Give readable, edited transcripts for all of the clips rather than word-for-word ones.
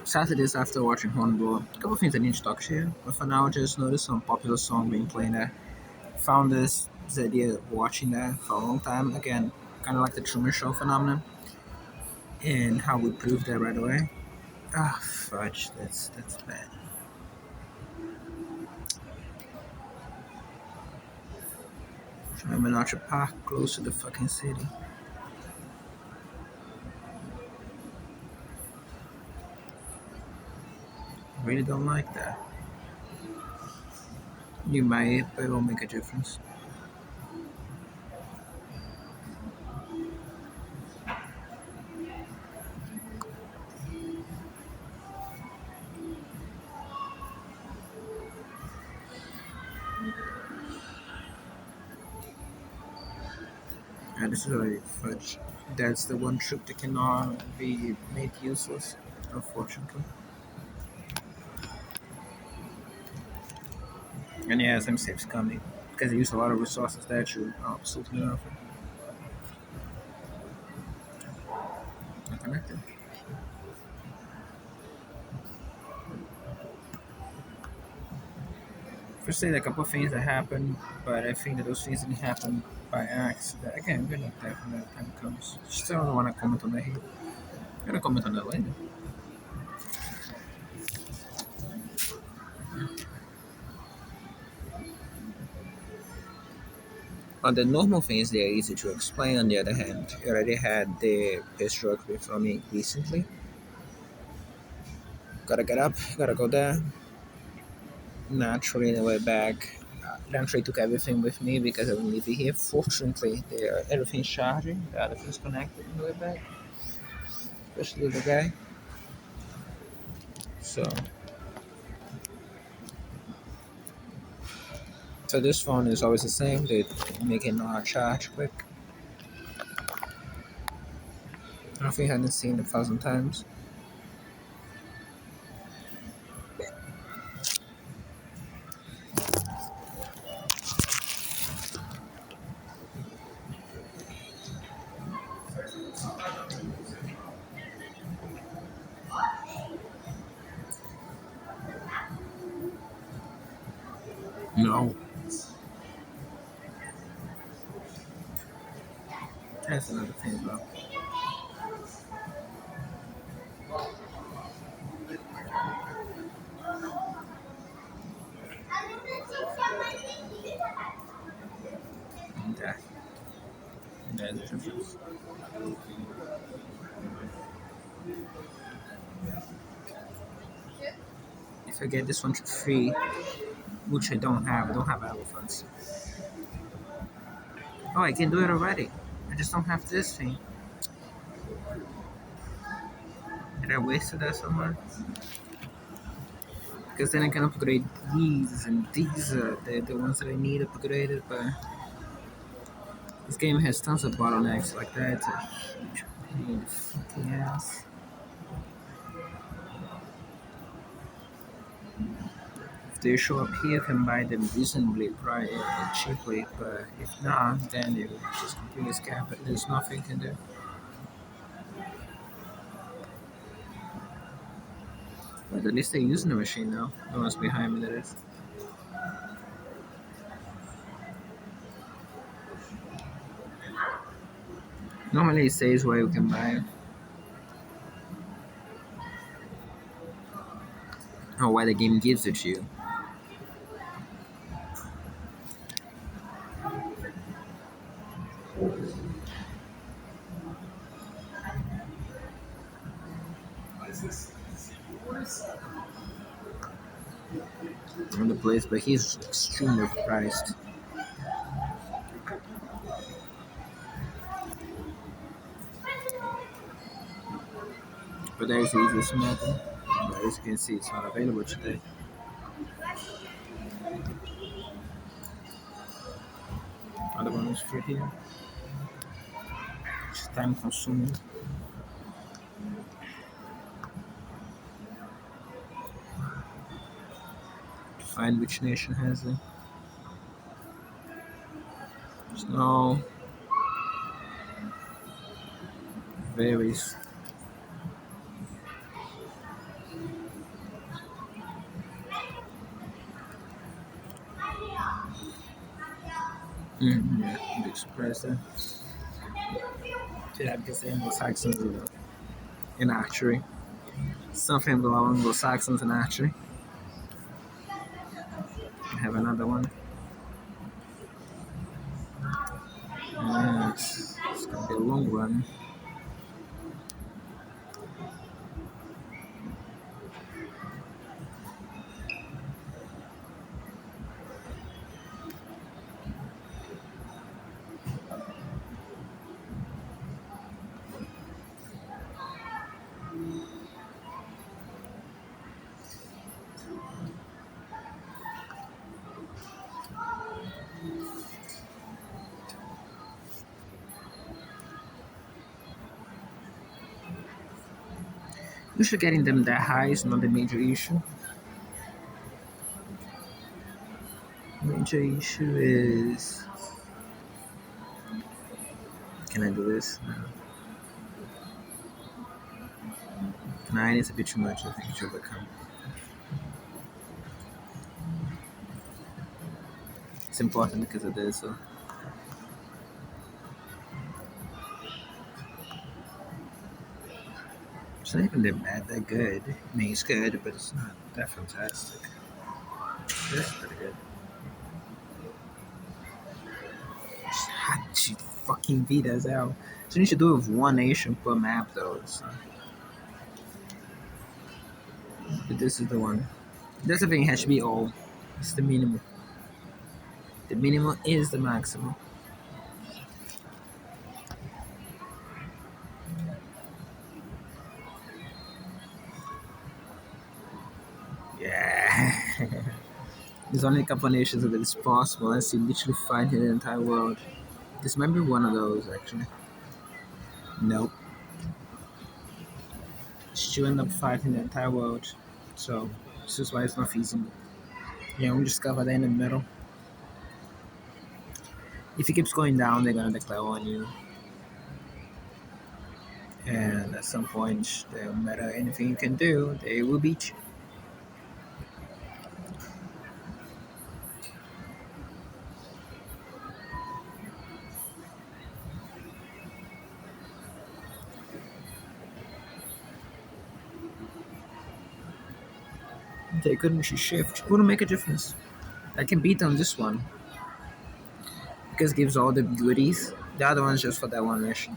Saturdays after watching Hornblower. A couple of things I need to talk to you. But for now, just noticed some popular song being played there. Found this idea of watching that for a long time. Again, kind of like the Truman Show phenomenon, and how we proved that right away. Ah, fudge. That's bad. Trying Menarche Park, close to the fucking city. Really don't like that. You might, but it won't make a difference. And this is already fudge. That's the one trick that cannot be made useless, unfortunately. And yeah, some saves coming because they use a lot of resources that you absolutely nothing. Not connected. First, say a couple of things that happened, but I think that those things didn't happen by accident. Again, we're not there when that time comes. Still don't want to comment on that here. I'm gonna comment on that later. On the normal things, they are easy to explain. On the other hand, you already had the hysterically from me recently. Gotta get up, gotta go there. Naturally, on the way back, naturally took everything with me because I will leave it here. Fortunately, everything's charging, everything's connected on the way back, especially the guy. So, so this phone is always the same. They make it not charge quick. I think I hadn't seen it 1,000 times. No, that's another thing, bro. That, that's the difference. If I get this one for free, which I don't have elephants. Oh, I can do it already. I just don't have this thing. Did I waste that somewhere? Because then I can upgrade these, and these are the ones that I need upgraded. But this game has tons of bottlenecks like that. It's a huge pain in the fucking ass. If they show up here, I can buy them reasonably cheaply. But if not, then it will just completely scap it. There's nothing you can do. But at least they're using the machine now. The ones behind me, that is. Normally it says where you can buy it, or why the game gives it to you. On the place, but he's extremely priced. But there is the easiest method. But as you can see, it's not available today. Other one is free here. It's time consuming. Find which nation has it. There's no varies. Yeah, big surprise there. Yeah, because the Anglo-Saxons in archery. Something below Anglo-Saxons in archery. I have another one. It's gonna be a long one. Usually getting them that high is not the major issue. Major issue is, can I do this? No. 9 is a bit too much, I think, to overcome. It's important because of this, so. It's not even that good. I mean, it's good, but it's not that fantastic. This is pretty good. She fucking beat us out. So you need to do it with one nation per map, though. So. But this is the one. That's the thing, it has to be all. It's the minimum. The minimum is the maximum. Yeah. There's only a couple nations that it's possible. I see literally fighting the entire world. This might be one of those, actually. Nope. She'll end up fighting the entire world. So, this is why it's not feasible. Yeah, we just cover that in the middle. If it keeps going down, they're gonna declare on you. And at some point, no matter anything you can do, they will beat you. They couldn't shift. Wouldn't make a difference. I can beat on this one because it gives all the goodies. The other one's just for that one mission.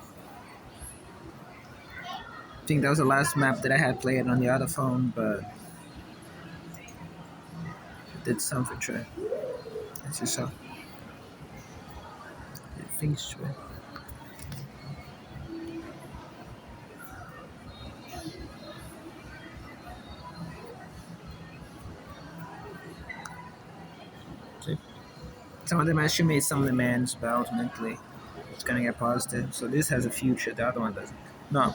I think that was the last map that I had played on the other phone, but it did something to it. As you saw. It things to it. See? Some of them actually made some demands, but ultimately it's gonna get positive. So this has a future, the other one doesn't. No.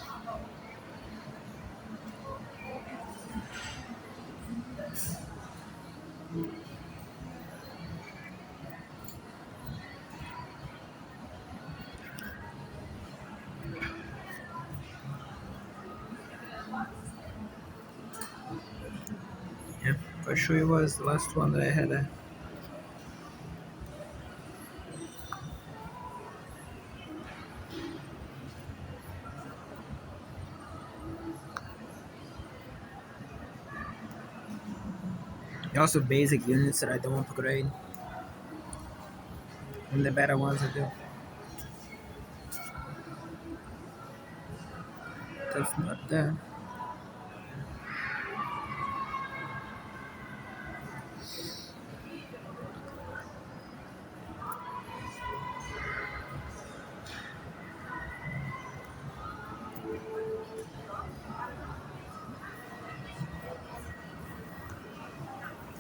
Yeah, for sure it was the last one that I had. Also basic units that I don't upgrade. And the better ones I do. That's not that.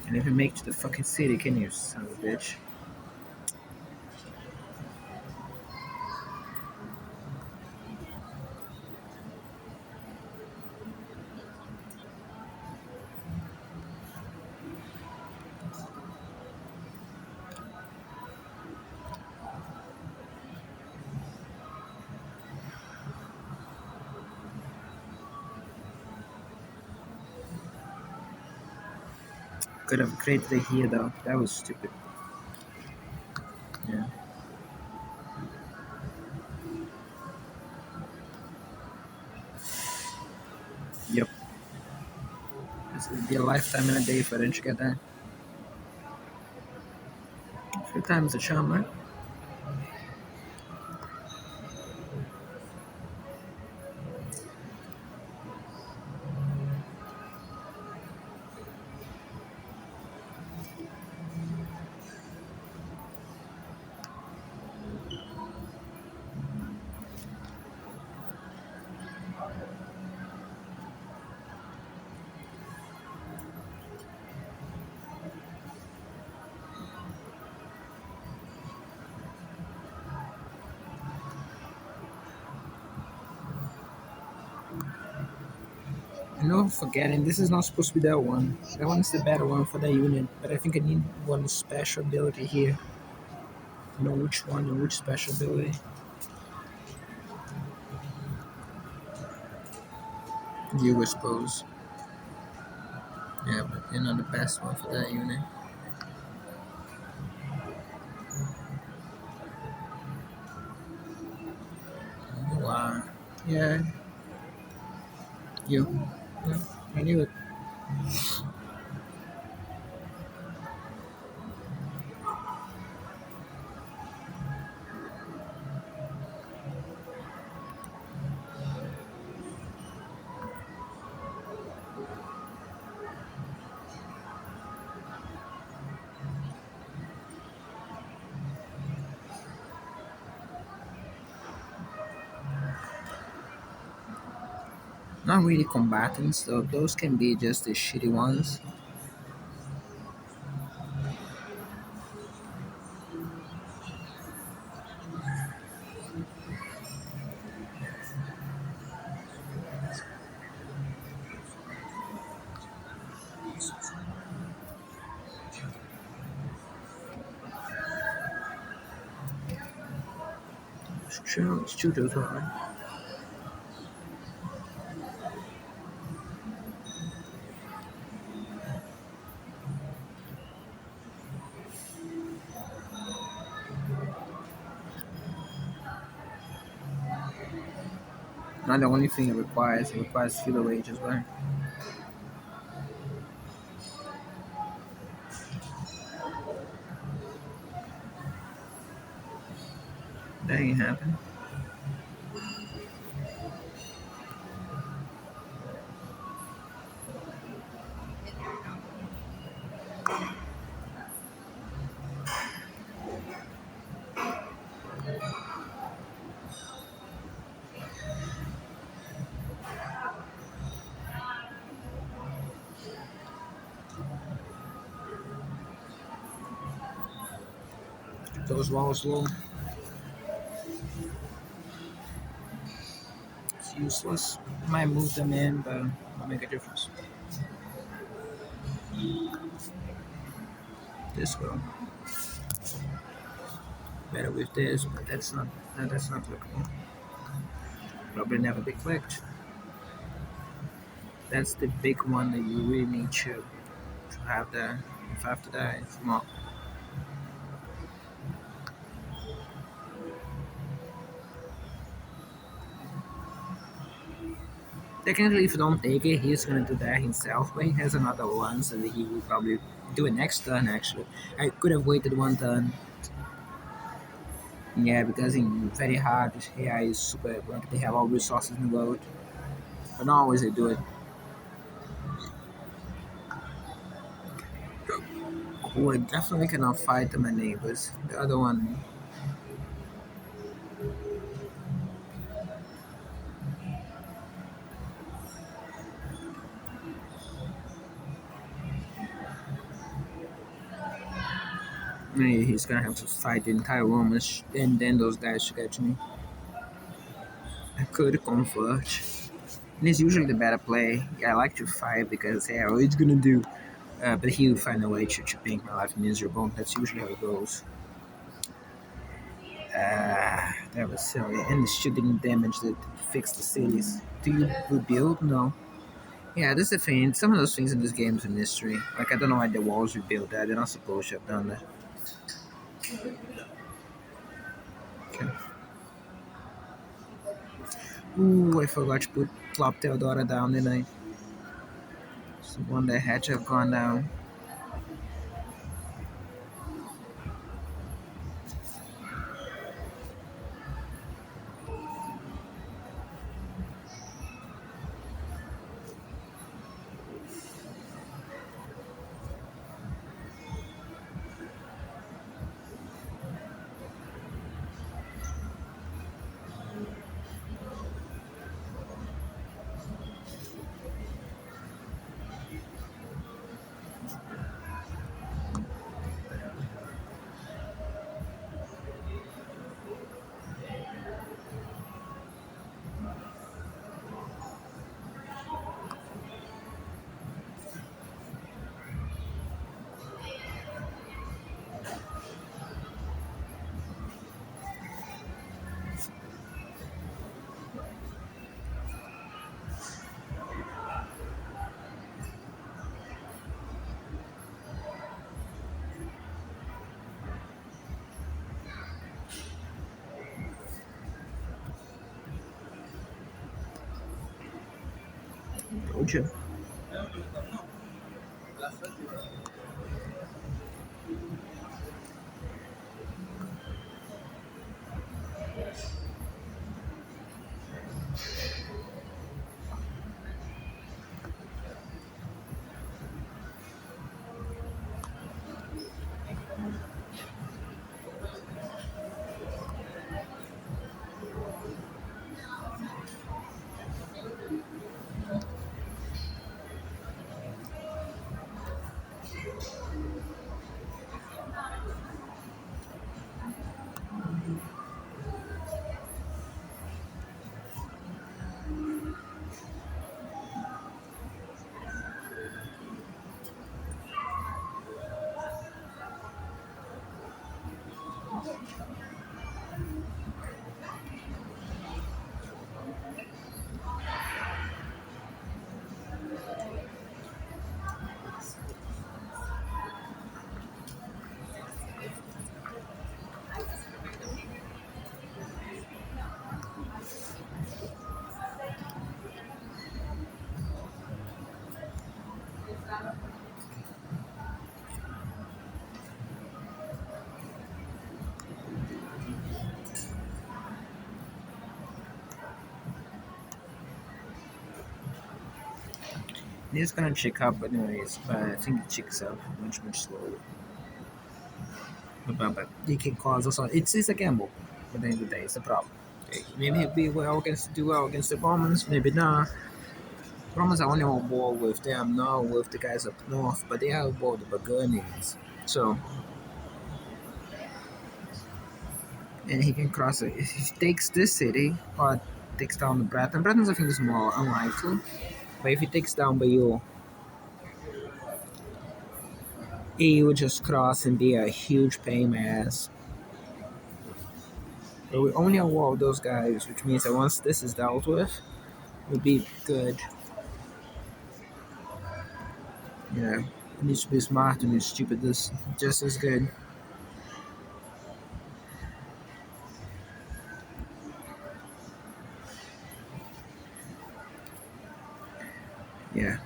And if you make it to the fucking city, can you, son of a bitch? Could have created it here though. That was stupid. Yeah. It'd be a lifetime and a day for them to get that. Three times the charm, right? I know I'm forgetting. This is not supposed to be that one. That one is the better one for the unit, but I think I need one special ability here. I know which one and which special ability. You, I suppose. Yeah, but you're not the best one for that unit. You are. Yeah, you. Yeah, I knew it. Not really combatants, though. Those can be just the shitty ones. Sure, it's true as well, right? Not the only thing it requires filler wage as well. That ain't happen. Those walls low. It's useless. Might move them in, but it'll make a difference. This will. Better with this, but that's not applicable. Probably never be clicked. That's the big one that you really need to have there. If after that it's not. Technically, if you don't take it, he's gonna do that himself, but he has another one, so that he will probably do it next turn. Actually, I could have waited one turn. Yeah, because in very hard, AI is super like they have all resources in the world, but not always they do it. Who I definitely cannot fight my neighbors. The other one, he's gonna have to fight the entire room, and then those guys should get to me. I could convert. And it's usually the better play. Yeah, I like to fight because hey, what he's gonna do? But he would find a way to make my life miserable. That's usually how it goes. That was silly. And the shit didn't damage that fix the cities. Do you rebuild? No. Yeah, that's the thing. Some of those things in this game is a mystery. Like I don't know why the walls rebuilt that. They're not supposed to have done that. Okay. Ooh, I forgot to put Plop Theodora down, didn't I? It's the one that had to have gone down. Told you. It's gonna check up anyways, but I think it checks up much slower. But it can cause us. It's a gamble. At the end of the day, it's the problem. Okay, maybe he'll do well against the Romans. Maybe not. Romans are only on war with them, not with the guys up north, but they are on board the Burgundians. So, and he can cross it. If he takes this city or takes down the Breton, Bretons I think is more unlikely. But if he takes down Bayeux, he would just cross and be a huge pain in the ass. But we only on war with those guys, which means that once this is dealt with, we'll be good. Yeah, it needs to be smart and stupid. This just as good. Yeah,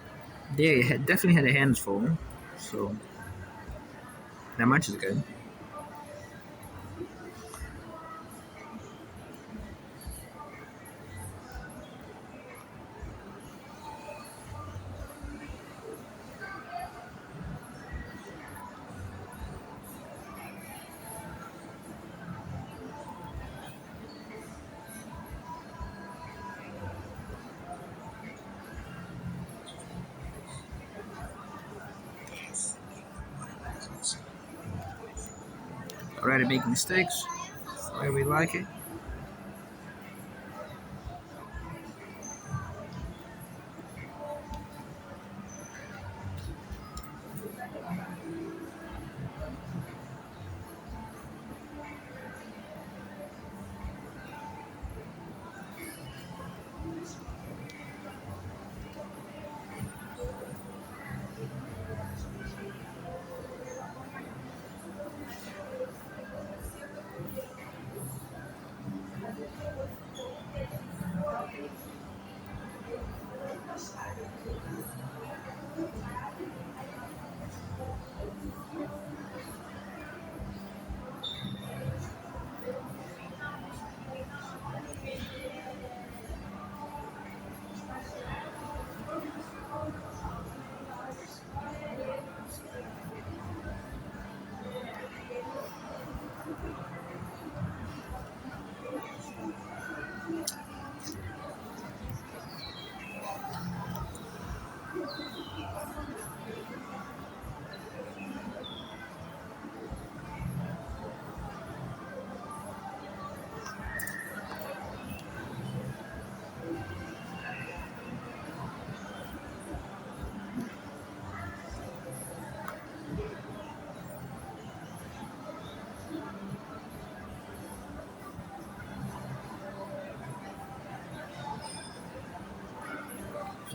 they definitely had their hands full. So that much is good. Already making mistakes. Why we like it.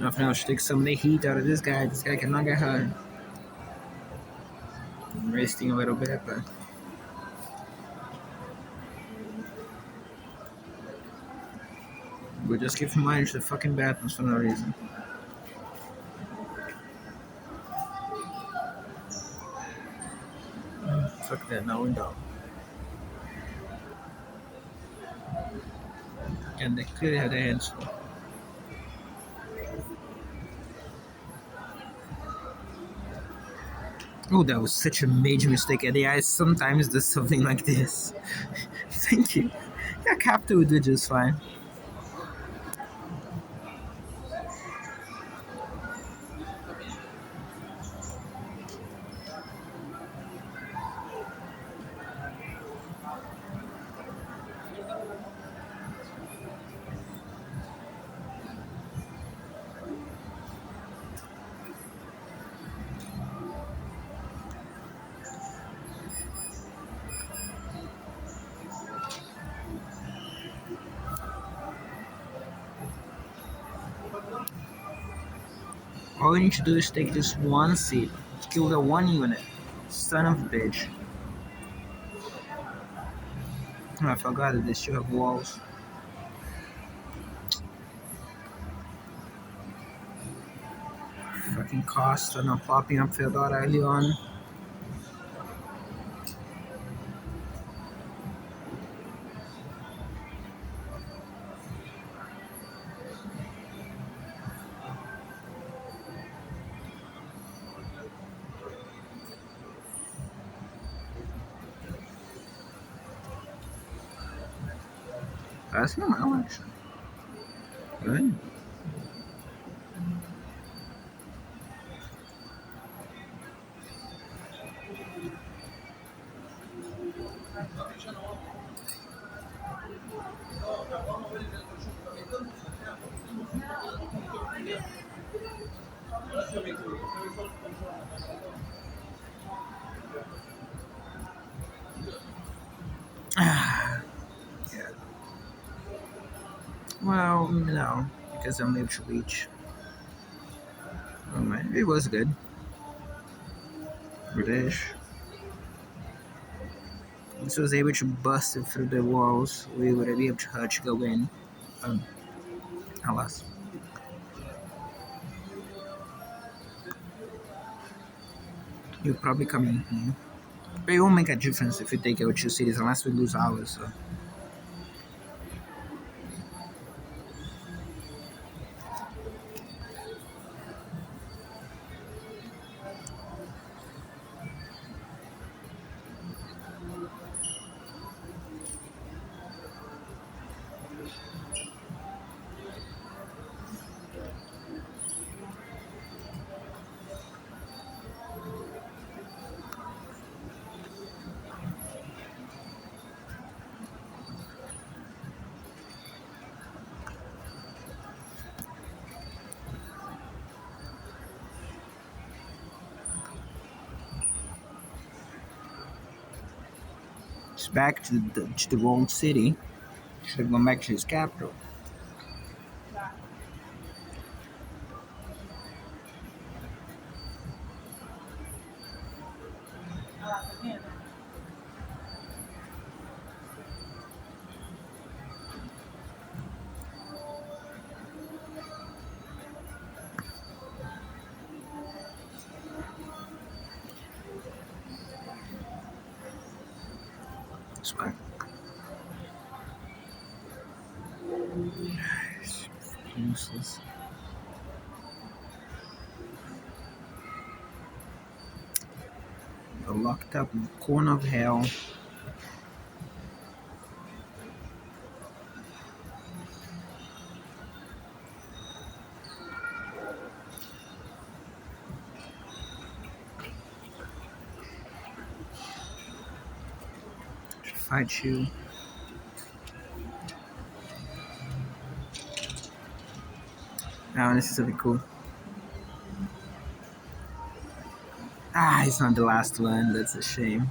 Nothing else to take some of the heat out of this guy. This guy cannot get hurt. I'm resting a little bit, but we just keep money to the fucking bathrooms for no reason. Fuck that, no window. And they clearly had their hands full. Oh, that was such a major mistake. And AI sometimes does something like this. Thank you. Yeah, Captain would do just fine. All we need to do is take this one seat, kill the one unit. Son of a bitch. Oh, I forgot that they still have walls. Fucking Costa not popping up Theodora early on. That's not my election. Good. Yeah. Well, no, because I'm able to reach. Oh man, it was good. British. This was able to bust it through the walls. We would be able to hurt to go in. Um, alas. You'll probably come in here. But it won't make a difference if you take out two cities unless we lose ours. So. It's back to the wrong city. Should have gone back to his capital. It's fine. It's useless. You're locked up in the corner of hell. To fight you. Now this is something cool. Ah, it's not the last one. That's a shame.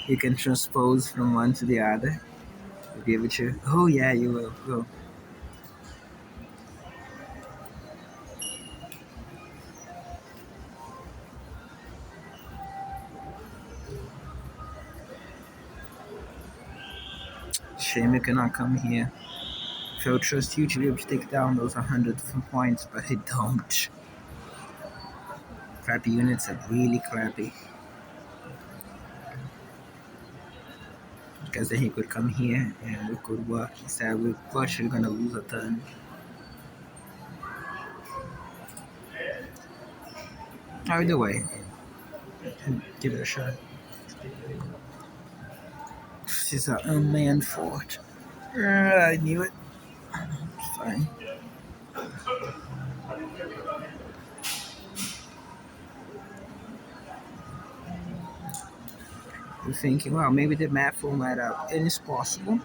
You can transpose from one to the other. I'll be able to. Oh yeah, you will. Go. shame you cannot come here. If I would trust you to be able to take down those 100 different points, but I don't. Crappy units are really crappy. Because then he could come here and we could work. Instead, we're actually gonna lose a turn. Either way, give it a shot. This is an unmanned fort. I knew it. It's fine. You're thinking, well, maybe the map will light up, and it's possible.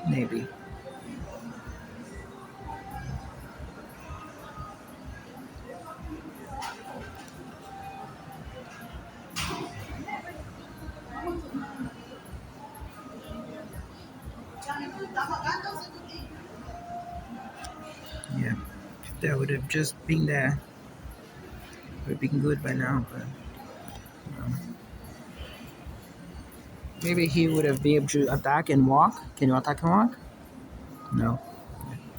Maybe. Yeah, if that would have just been there, would have been good by now, but maybe he would have been able to attack and walk. Can you attack and walk? No.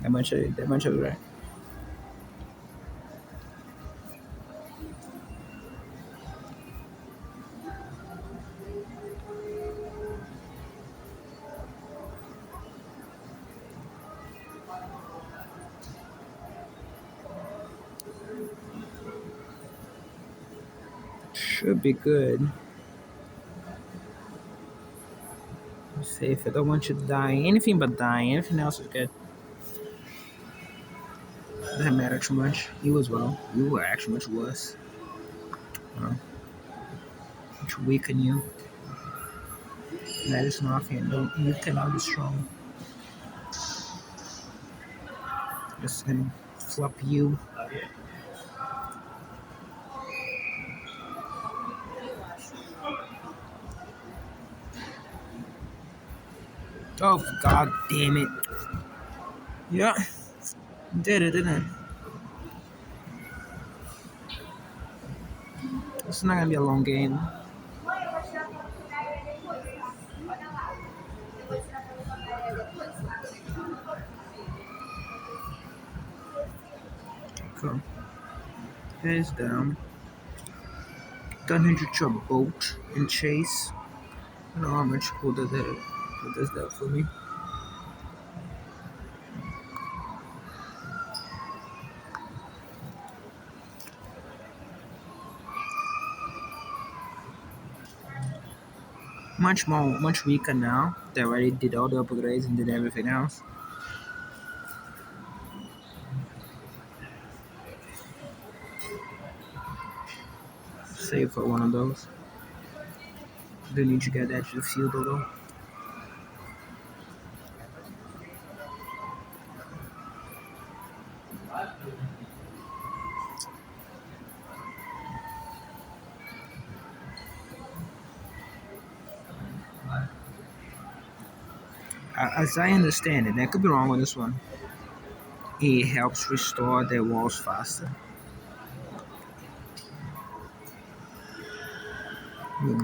That much of it, right? Should be good. Safe. I don't want you to die. Anything but dying. Anything else is good. Doesn't matter too much. You as well. You were actually much worse. Uh, Which weaken you. That is nothing. Don't you cannot be strong. Just gonna flop you. Oh god damn it. Yeah. Did it, didn't it? It's not gonna be a long game. Cool. Heads down. Turn into a boat and chase. I don't know how much cool does that. What does that for me? Much weaker now. They already did all the upgrades and did everything else. Save for one of those. Do need to get that to the field though. As I understand it, I could be wrong on this one. It helps restore their walls faster.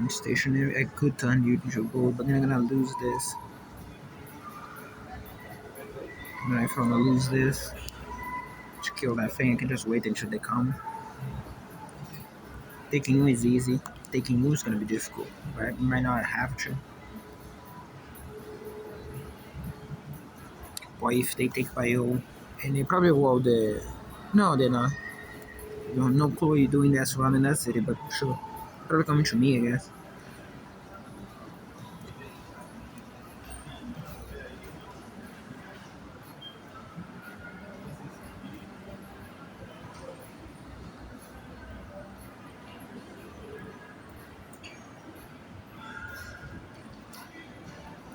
Stationary, I could turn you into gold, but then I'm gonna lose this. And if I'm gonna lose this, to kill that thing, I can just wait until they come. Taking you is easy. Taking you is gonna be difficult, right? You might not have to. Or if they take by you, and they probably will. No, they're not. You have no clue you're doing that surrounding that city, but sure. Probably coming to me, I guess.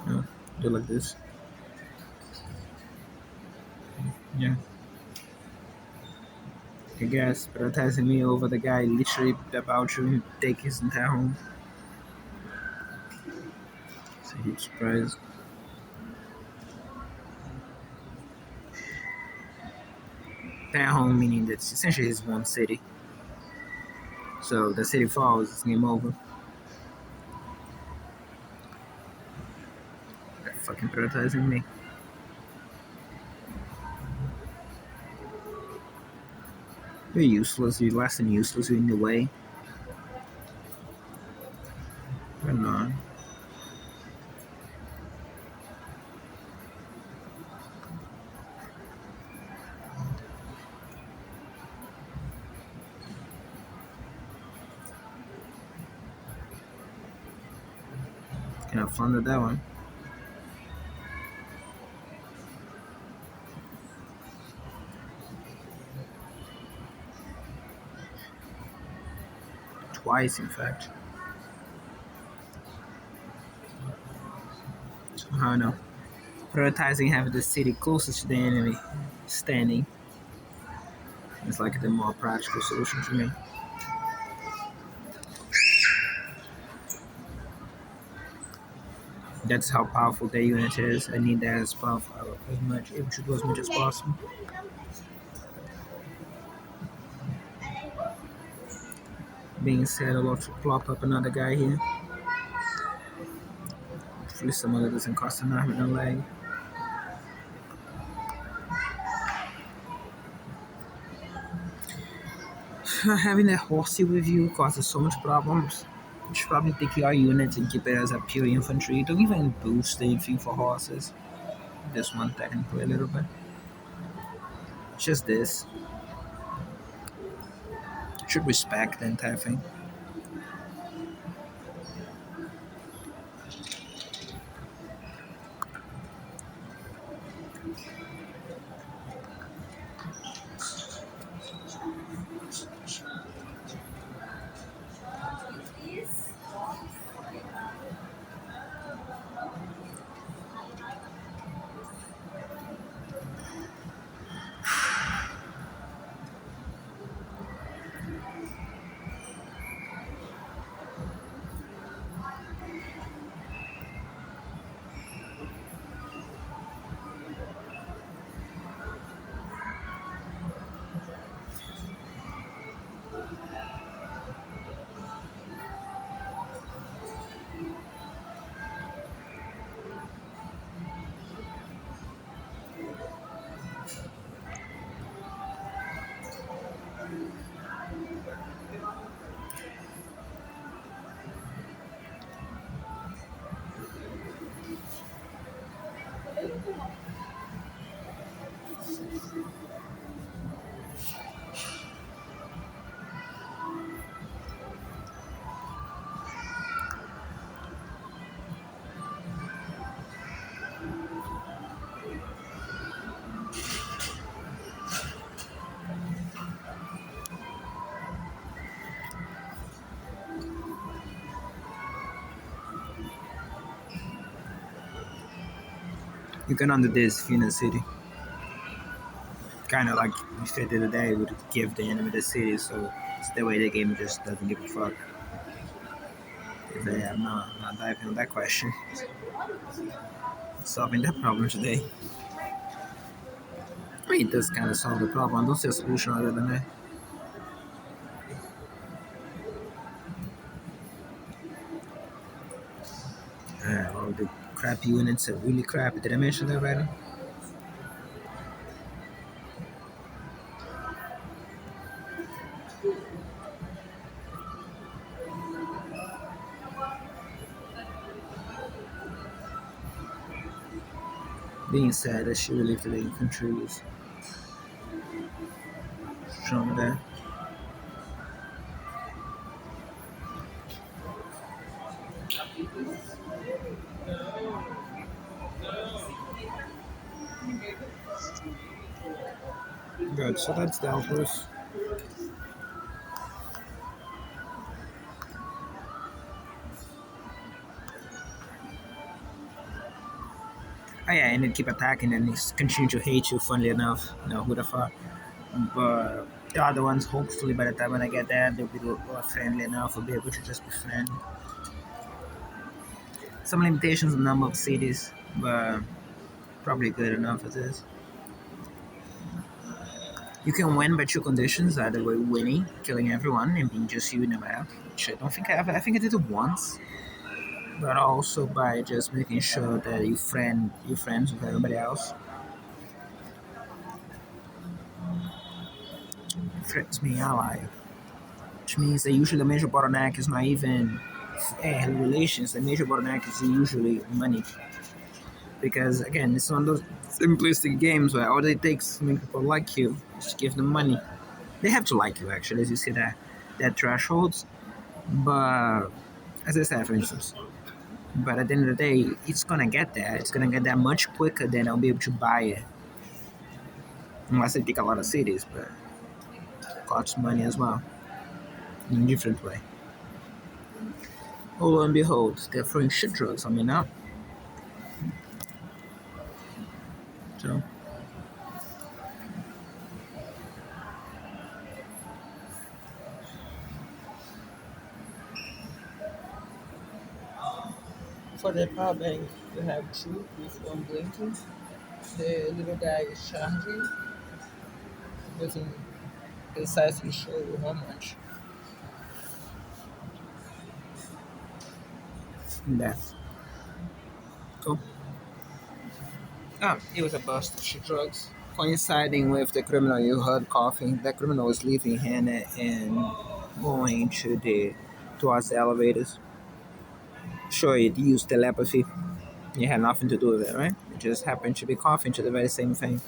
Yeah, do like this. Yeah. I guess, prioritizing me over the guy literally about to take his entire home. It's a huge surprise. Entire home meaning that's essentially his one city. So the city falls, it's game over. fucking prioritizing me. You're useless. You're less than useless. You're in the way. You're not. Can have fun with that one. Twice, in fact. I don't know. Prioritizing having the city closest to the enemy standing is like the more practical solution to me. That's how powerful their unit is. I need that as powerful as much, able to do as much as possible. Being said, I'll have to plop up another guy here. Hopefully someone that doesn't cost an arm and a leg. Having a horsey with you causes so much problems. You should probably take your units and keep it as a pure infantry. Don't even boost anything for horses. This one technically a little bit. Just this. Should respect the entire thing. You can undo this in the city. Kind of like we said the other day, would give the enemy the city, so it's the way the game just doesn't give a fuck. I'm not diving on that question. Solving that problem today. I mean, it does kind of solve the problem. I don't see a solution other than that. All the crap units are really crappy. Did I mention that already? Being said, I should relieve the infantry is shown there. Good, so that's dealt with. Oh yeah, and then keep attacking and he's continue to hate you, funnily enough. No, who'd have thought? But the other ones, hopefully by the time when I get there, they'll be a little friendly enough. I'll be able to just be friendly. Some limitations on the number of cities, but probably good enough as is. You can win by two conditions, either way winning, killing everyone, and being just you in the map, which I don't think I ever. I think I did it once. but also by just making sure that you friends with everybody else. Friends mean ally, which means that usually the major bottleneck is not even relations. The major bottleneck is usually money, because again, it's one of those simplistic games where all it takes to make people like you is to give them money. They have to like you actually, as you see that thresholds. But as I said, for instance, but at the end of the day, it's gonna get there. It's gonna get there much quicker than I'll be able to buy it, unless I take a lot of cities, but it costs money as well in a different way. Oh, lo and behold, they're throwing shit drugs on me now. So, for the power bank, you have two with one blinking. The little guy is charging, doesn't precisely show you how much. That. Cool. It was a bust of shit drugs. Coinciding with the criminal you heard coughing, that criminal was leaving Hannah and going towards the elevators. Sure, it used telepathy. It had nothing to do with it, right? It just happened to be coughing to the very same thing.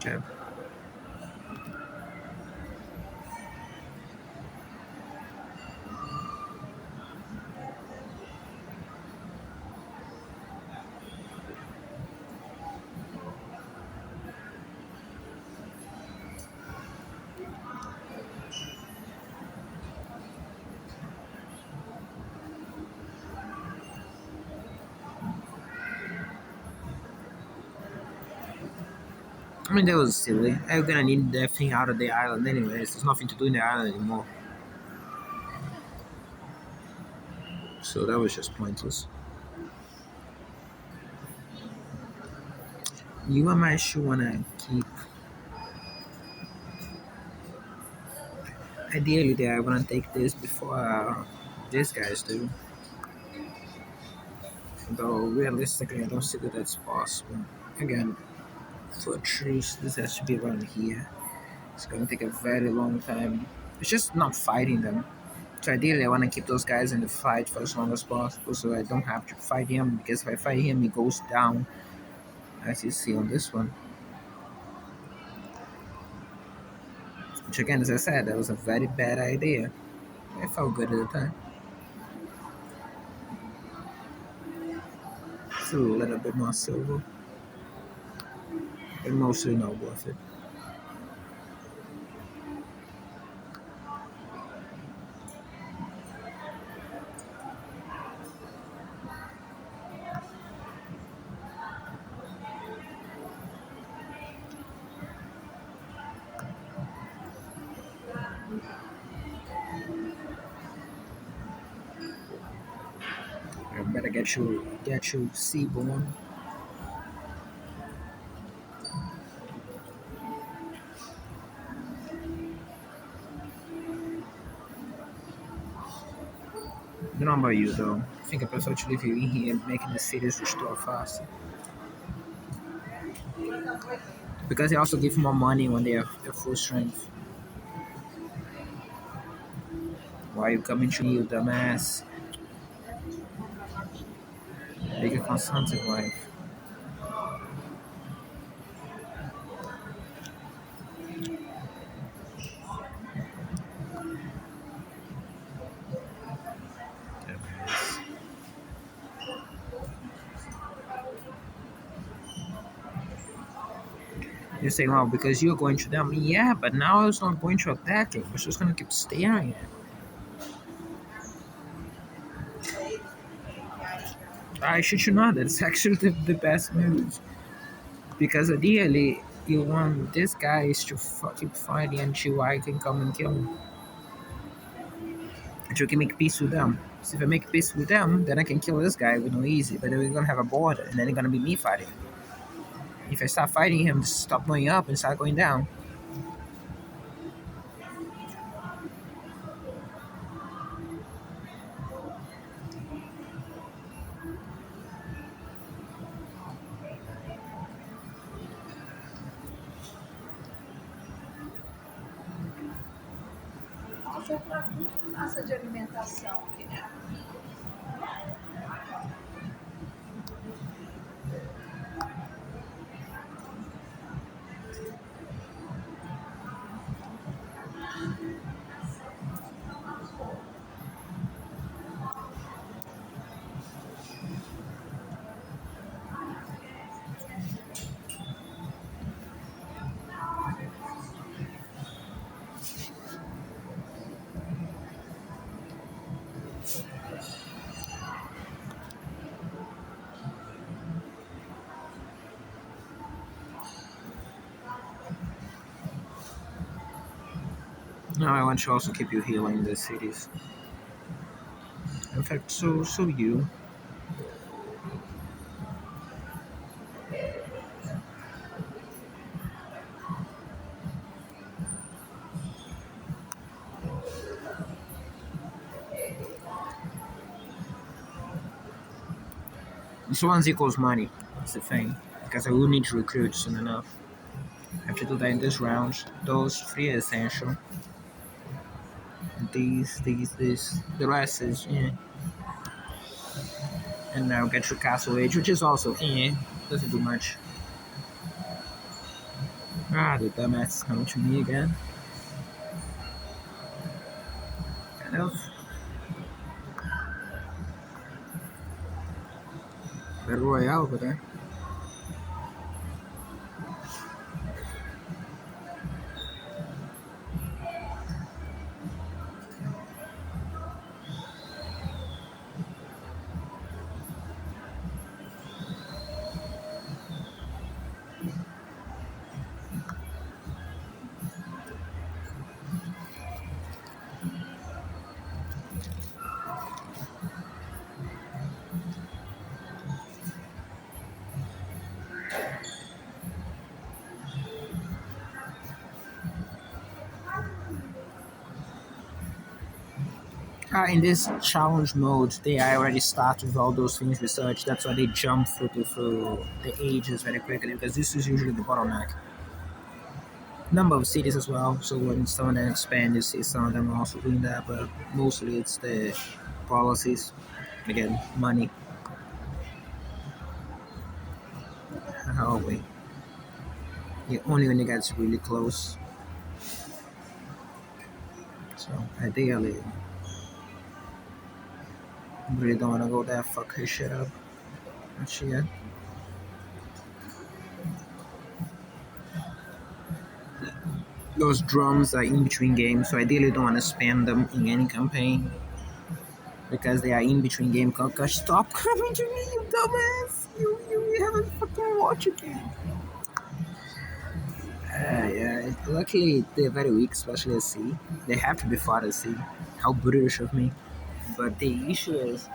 Okay. I mean, that was silly. I'm gonna need that thing out of the island anyways. There's nothing to do in the island anymore. So that was just pointless. You and my shoe wanna keep. Ideally, there, I wanna take this before these guys do. Though realistically, I don't see that that's possible. Again, for truce, this has to be around here. It's gonna take a very long time. It's just not fighting them. So ideally, I want to keep those guys in the fight for as long as possible, so I don't have to fight him. Because if I fight him, he goes down, as you see on this one. Which again, as I said, that was a very bad idea. I felt good at the time. It's a little bit more silver, but mostly not worth it. I better get you seaborn. I don't know about you though. I think I prefer to leave you in here, making the cities restore faster. Because they also give more money when they're full strength. Why you coming to me, you dumbass? Make a consumptive wife. Dumbass. You're saying, well, because you're going to them. Yeah, but now it's not going to attack it. It's just going to keep staring at it. I should you not. That's actually the best move. Because ideally, you want these guys to keep fighting until I can come and kill him. But you can make peace with them. So if I make peace with them, then I can kill this guy with no easy. But then we're gonna have a border, and then it's gonna be me fighting. If I start fighting him, stop going up and start going down. Praça de alimentação, filha. Now I want to also keep you healing the cities. In fact, so you. This one's equals money. That's the thing. Because I will need to recruit soon enough. I have to do that in this round. Those three are essential. These. The rest is And now get your castle age, which is also doesn't do much. Ah, the dumbass is coming to me again. Kind of. Battle Royale over there. In this challenge mode, they already start with all those things research. That's why they jump through the ages very quickly because this is usually the bottleneck. Number of cities as well. So when some of them expand, you see some of them are also doing that, but mostly it's the policies. Again, money. How are we? Yeah, only when it gets really close. So ideally, really don't want to go there. Fuck his shit up. And shit. Those drums are in between games, so ideally don't want to spam them in any campaign because they are in between game. Gosh, stop coming to me, you dumbass! You haven't fucking watched a game. Yeah, luckily they're very weak, especially at sea. They have to be fought at sea. How British of me. But the issue is,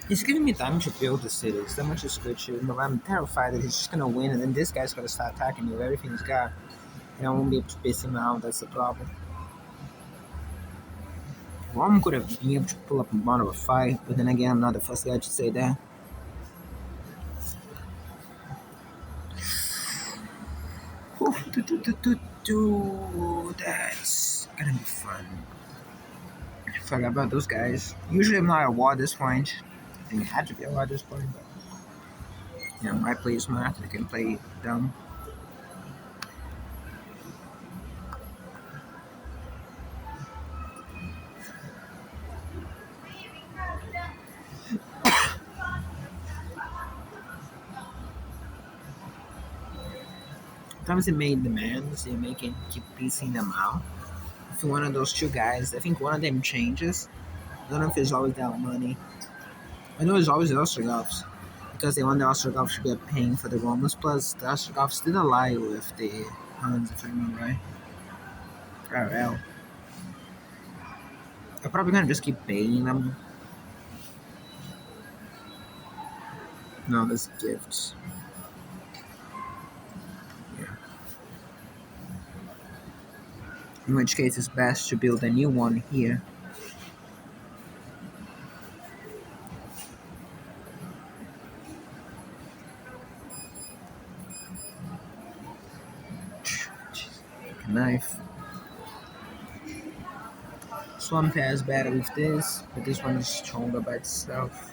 he's giving me time to build the cities. That much is good shit. No, I'm terrified that he's just gonna win and then this guy's gonna start attacking me with everything he's got. And I won't be able to piss him out, that's the problem. Rome could have been able to pull up a of a fight, but then again, I'm not the first guy to say that. That's gonna be fun. Forgot about those guys. Usually I'm not a war at this point. I think it had to be a war at this point, but I play smart, I can play dumb. Sometimes they make demands, they make it keep piecing them out. If you're one of those two guys, I think one of them changes. I don't know if it's always that money. I know it's always the Ostrogoths because they want the Ostrogoths to be paying for the Romans. Plus, the Ostrogoths did ally with the Huns, if I remember right. Oh well, I'm probably gonna just keep paying them. No, there's gifts. Yeah. In which case, it's best to build a new one here. Knife. Swamp has better with this, but this one is stronger by itself.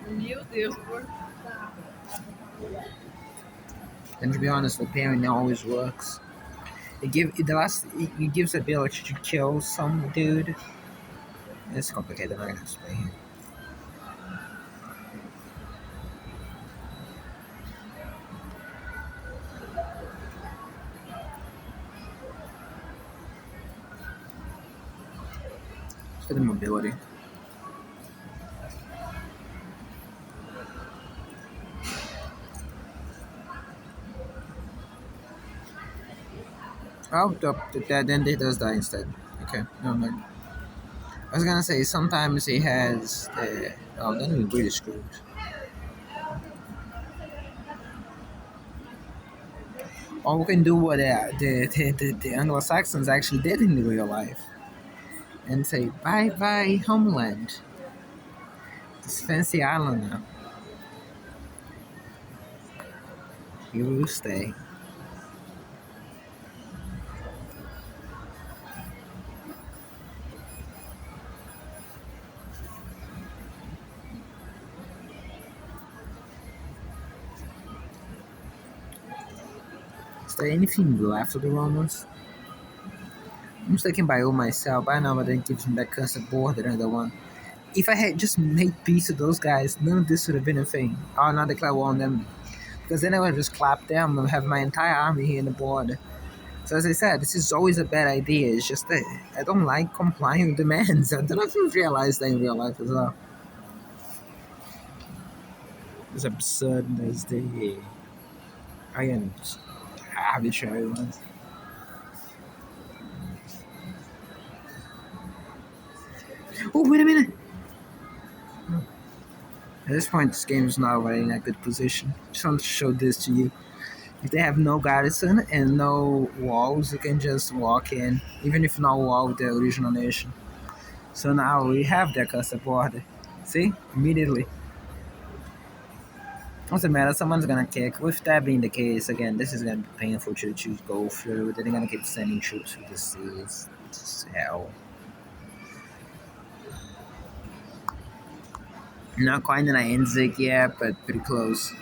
Meu Deus, por And to be honest, the pairing always works. It gives the ability to kill some dude. It's complicated. I'm not gonna explain. It's for the mobility. Oh, then it does die instead. Okay, no mind. I was gonna say sometimes he has the. Oh, then we're really screwed. Or we can do what the Anglo Saxons actually did in real life and say bye bye homeland. This fancy island now. You will stay. Is there anything left of the Romans? I'm mistaken by all myself. I know, but then gives me that cursed border and the one. If I had just made peace with those guys, none of this would have been a thing. I'll not declare war on them. Because then I would have just clapped them and have my entire army here in the border. So as I said, this is always a bad idea. It's just that I don't like complying with demands. I don't know if you realize that in real life as well. As absurd as the iron arbitrary ones. Oh, wait a minute! At this point, this game is not already in a good position. Just want to show this to you. If they have no garrison and no walls, you can just walk in, even if no wall with the original nation. So now we have that custom border. See? Immediately. Doesn't matter, someone's gonna kick. With that being the case, again, this is gonna be painful to go through. They're gonna keep sending troops through the seas. It's hell. Not quite in Einzig yet, but pretty close.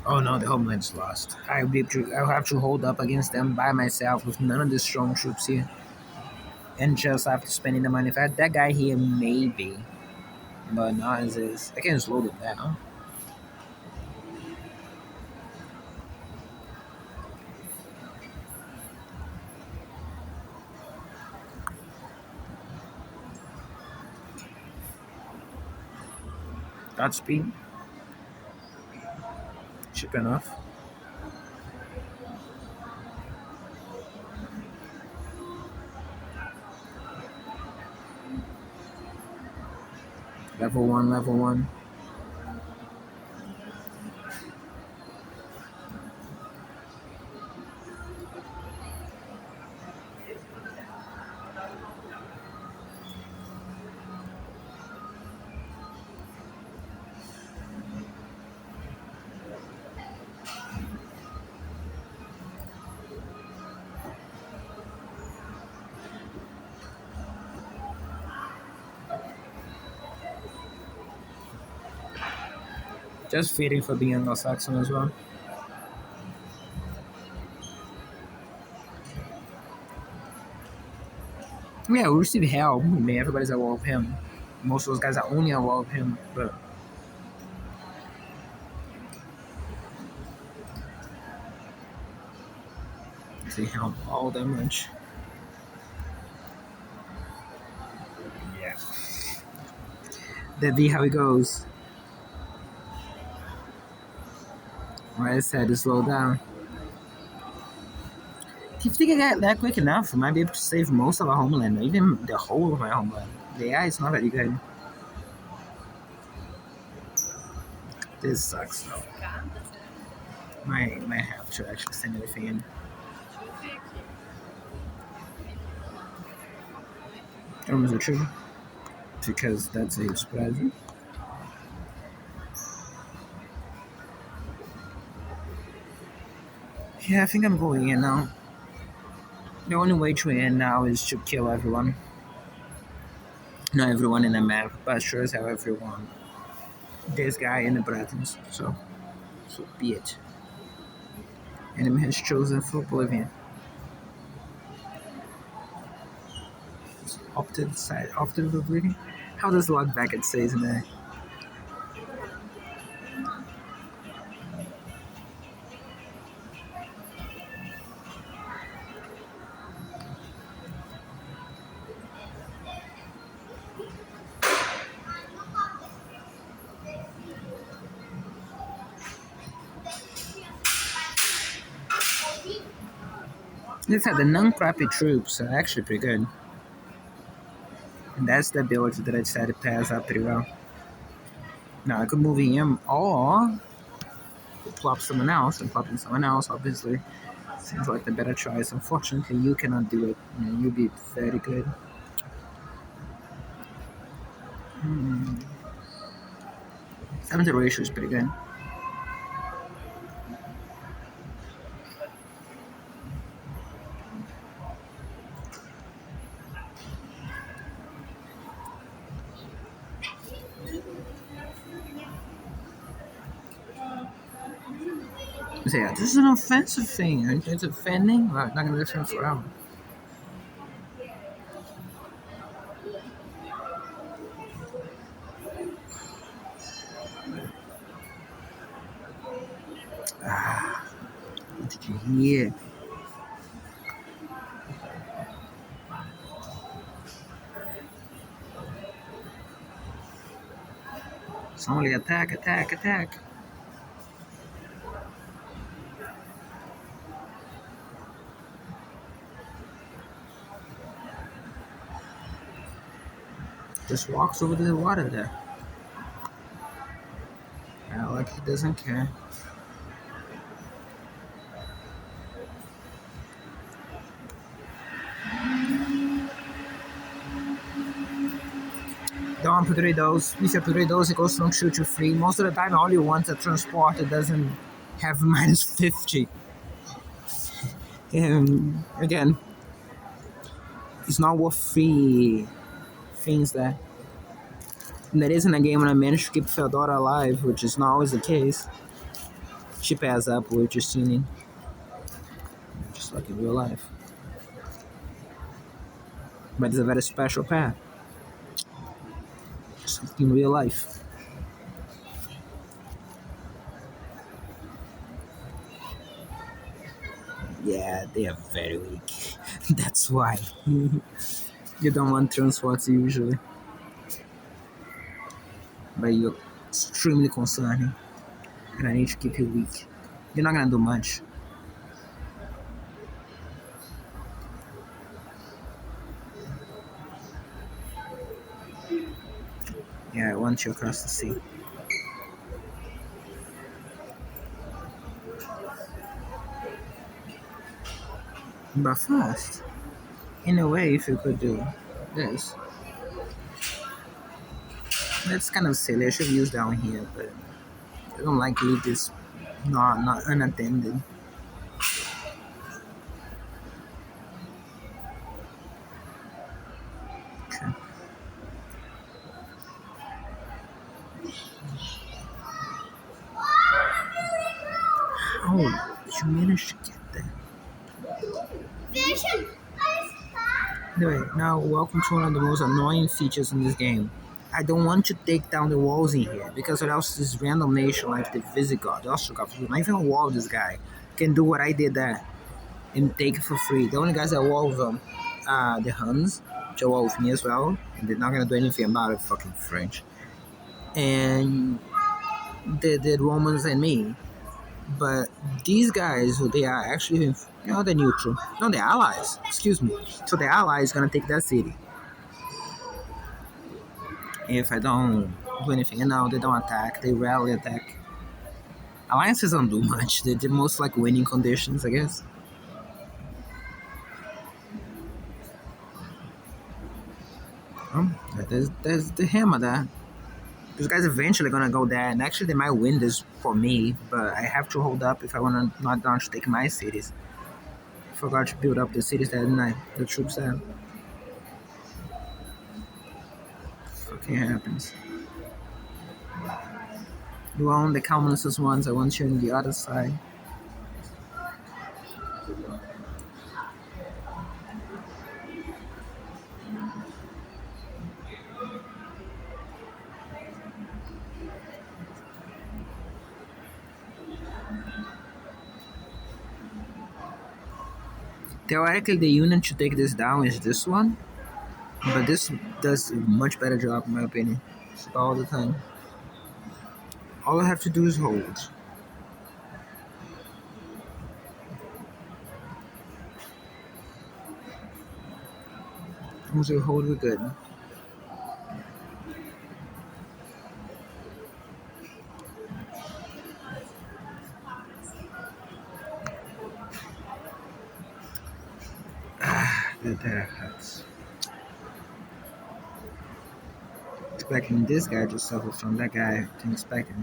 Oh no, the homeland's lost. I'll have to hold up against them by myself with none of the strong troops here. And just after spending the money. If I had that guy here, maybe. But not as is. I can slow it down. Godspeed. Cheap enough. Level 1, level 1. Just fitting for being Anglo-Saxon as well. Yeah, we received hell. I mean, everybody's at war with him. Most of those guys are only at war with him, but they help all that much. Yeah. That be how it goes. Right, I said to slow down. If you think I got that quick enough, I might be able to save most of our homeland, even the whole of my homeland. The AI is not very good. This sucks though. Might have to actually send everything in. Terms are true. Because that's a surprise. Yeah, I think I'm going in now. The only way to end now is to kill everyone. Not everyone in the map, but sure as hell everyone. This guy and the Bretons, so be it. Enemy has chosen for oblivion. Opted oblivion? How does log back it says in there? Let's say the non-crappy troops are actually pretty good. And that's the ability that I decided to pass up pretty well. Now I could move him or plop someone else, and plopping someone else obviously seems like the better choice. Unfortunately, you cannot do it. You'll be very good. Hmm. 70 ratio is pretty good. So yeah, this is an offensive thing. It's offending. Well, not gonna listen forever. Ah, what did you hear? Somebody attack, attack, attack. Just walks over to the water there. Like he doesn't care. Don't put those. If you put those, it goes from 2 to 3. Most of the time, all you want a transport that doesn't have minus 50. And again, it's not worth 3 things there. And that isn't a game when I managed to keep Feodora alive, which is not always the case. She pairs up with Justinian. Just like in real life. But it's a very special pair. Just like in real life. Yeah, they are very weak. That's why. You don't want transports usually. But you're extremely concerning. And I need to keep you weak. You're not gonna do much. Yeah, I want you across the sea. But first, in a way, if you could do this. That's kind of silly. I should use down here, but I don't like to leave this not unattended. Okay. How did you manage to get that? Anyway, now welcome to one of the most annoying features in this game. I don't want to take down the walls in here because or else this random nation like the Visigoth, the Ostrogoth, not even a wall this guy can do what I did there and take it for free. The only guys that wall with them are the Huns, which are wall with me as well, and they're not gonna do anything about it, fucking French. And the Romans and me. But these guys, who they are actually, they're neutral. No, they're allies. Excuse me. So the allies gonna take that city if I don't do anything. And no, they don't attack. They rarely attack. Alliances don't do much. They're most like winning conditions, I guess. There's the hammer there. These guys eventually gonna go there, and actually they might win this for me, but I have to hold up if I wanna not down to take my cities. Forgot to build up the cities there, didn't I? The troops there. Fucking happens. You own the commonest ones, I want you on the other side. Theoretically, the unit should take this down is this one, but this does a much better job in my opinion. All the time. All I have to do is hold. Once we hold, we're good. That hurts. Expecting this guy to suffer from that guy, and expecting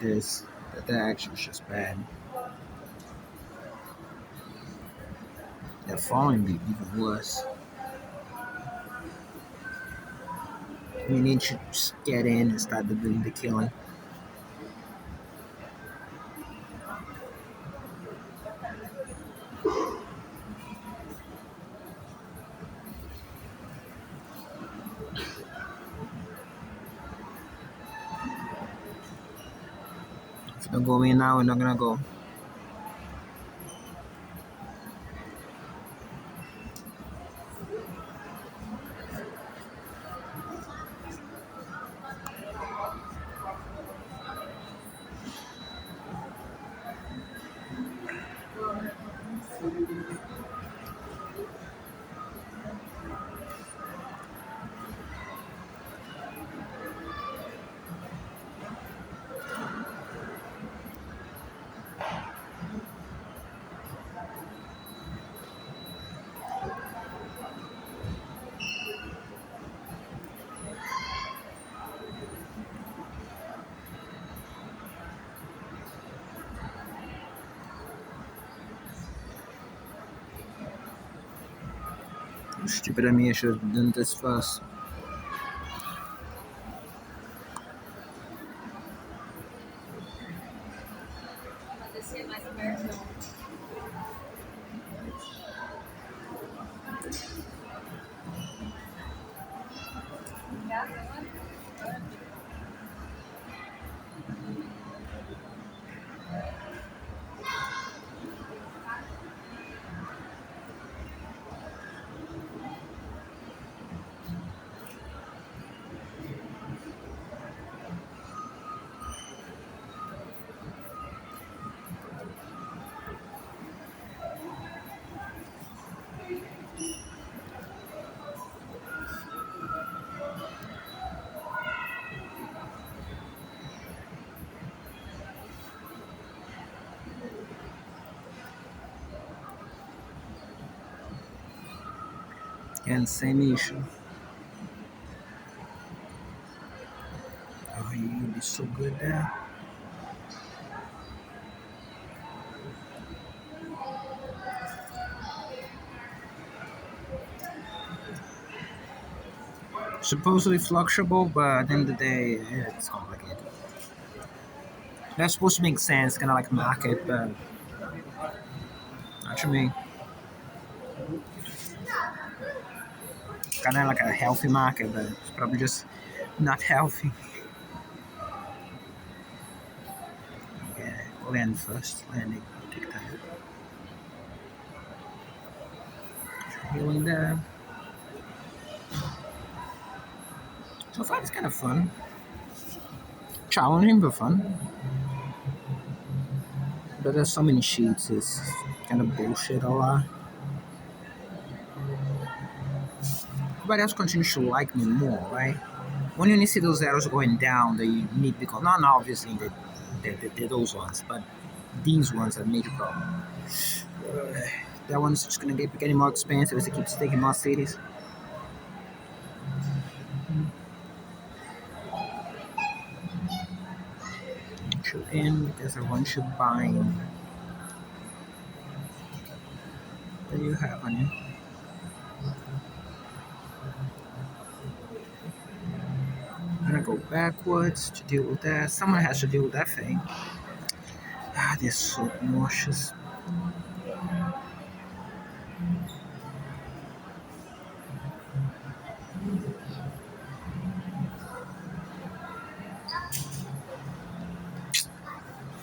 this, that action is just bad. That falling be even worse. We need to just get in and start doing the killing. If we don't go in now, we're not gonna go. Stupid of me, I should have done this first. And same issue. Oh, you'd be so good there. Supposedly fluctuable, but at the end of the day, it's complicated. That's supposed to make sense, kind of like market, but not to me. Kind of like a healthy market, but it's probably just not healthy. Yeah, land first, landing. Take time. Healing there. So far, it's kind of fun. Challenging, but fun. But there's so many sheets, it's kind of bullshit a lot. Everybody else continues to like me more, right? When you see those arrows going down, they need because not obviously they're those ones, but these ones are major problem. That one's just gonna keep getting more expensive as it keeps taking more cities. Should end because I want to bind. What do you have on you? I'm gonna go backwards to deal with that. Someone has to deal with that thing. Ah, they're so nauseous.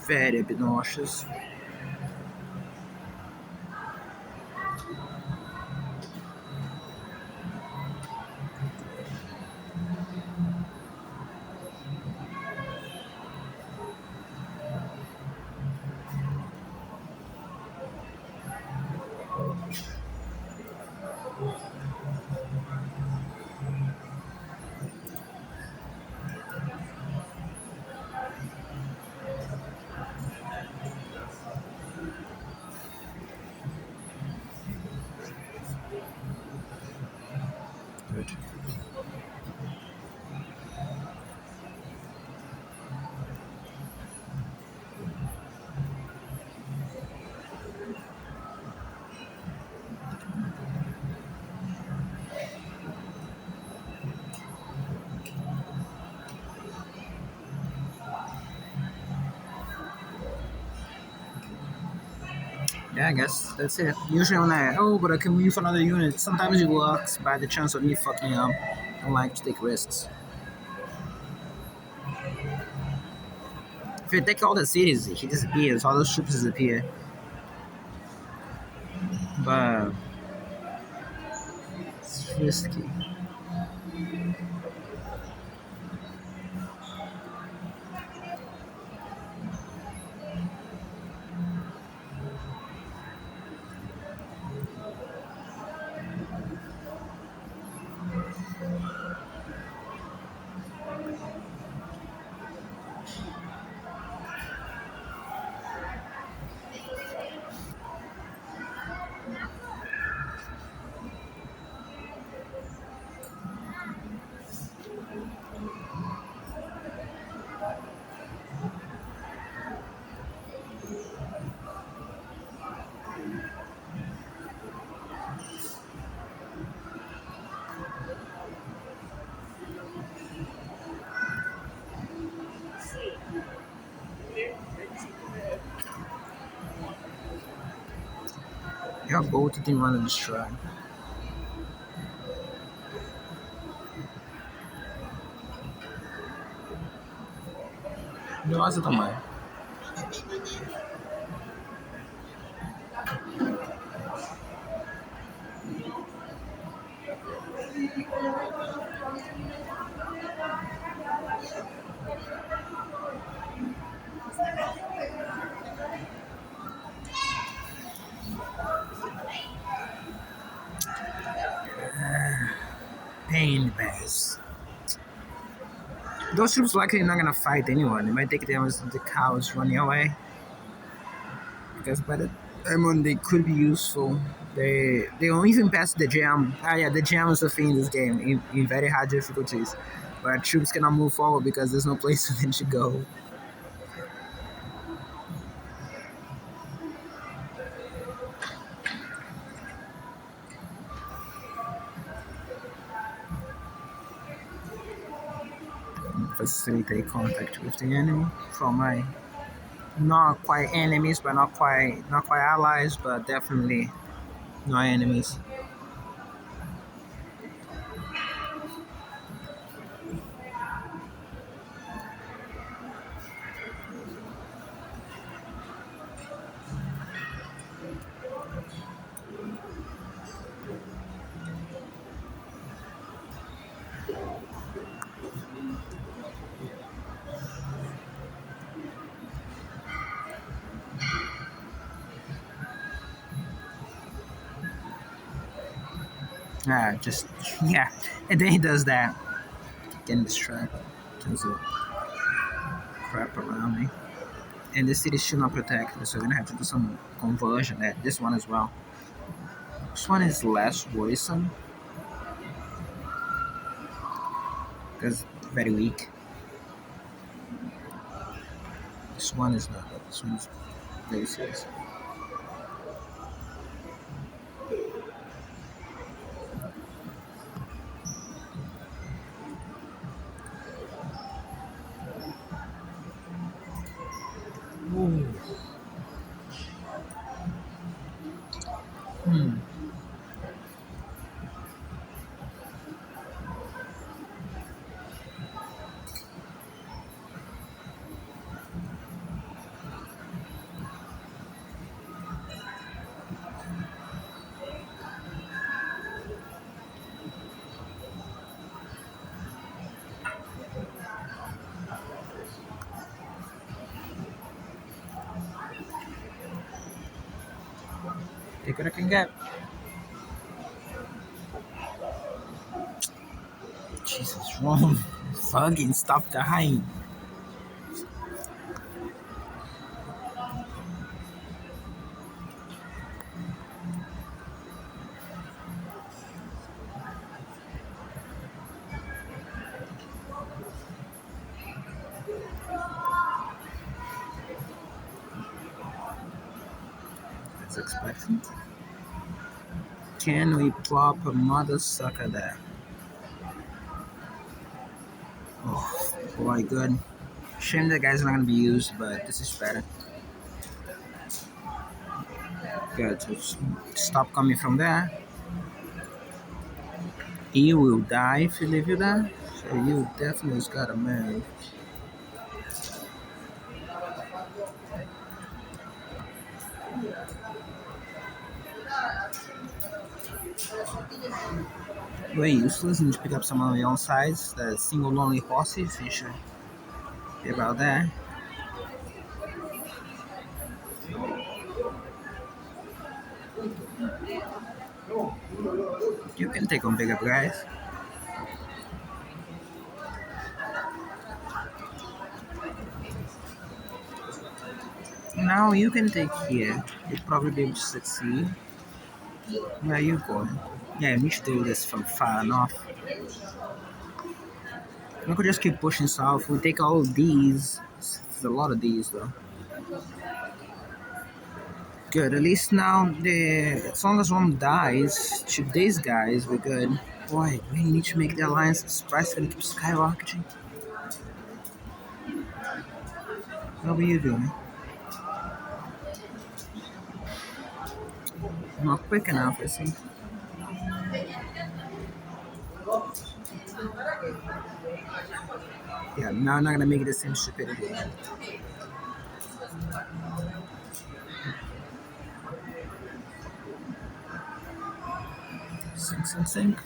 Very obnoxious. Good. Yeah, I guess that's it. Usually when but I can move another unit. Sometimes it works by the chance of me fucking up. I don't like to take risks. If you take all the cities, he disappears. All those troops disappear. But it's risky. Your boat didn't want to destroy. Nossa, também. Pain bears. Those troops likely not gonna fight anyone. They might take them as the cows running away. Because by the time when they could be useful, they don't even pass the jam. Ah yeah, the jam is the thing in this game in very high difficulties. But troops cannot move forward because there's no place for them to go. Facilitate contact with the enemy from my Not quite enemies, but not quite allies, but definitely not enemies. Just yeah, and then he does that, getting distracted, tons of crap around me. And the city should not protect, so we're gonna have to do some conversion at this one as well. This one is less worrisome because very weak. This one is not, but this one's very serious. Ooh. Hmm. Take what I can get. Jesus, wrong. Fucking stop dying. That's expected. Can we plop a mother sucker there? Oh boy, good. Shame that guy's not gonna be used, but this is better. Good. So stop coming from there. You will die if you leave you there. So you definitely gotta move. Very useless. You need to pick up some on your own sides. The single lonely horses. You should be about that. You can take on bigger guys. Now you can take here. You'll probably be able to succeed. Where are you going? Yeah, you need to do this from far enough. We could just keep pushing south. We take all of these. There's a lot of these though. Good. At least now, as long as one dies to these guys, we're good. Boy, we need to make the alliance. Price gonna keep skyrocketing. What were you doing? Not quick enough, I think. Yeah, now I'm not gonna make it the same stupidity. Sink.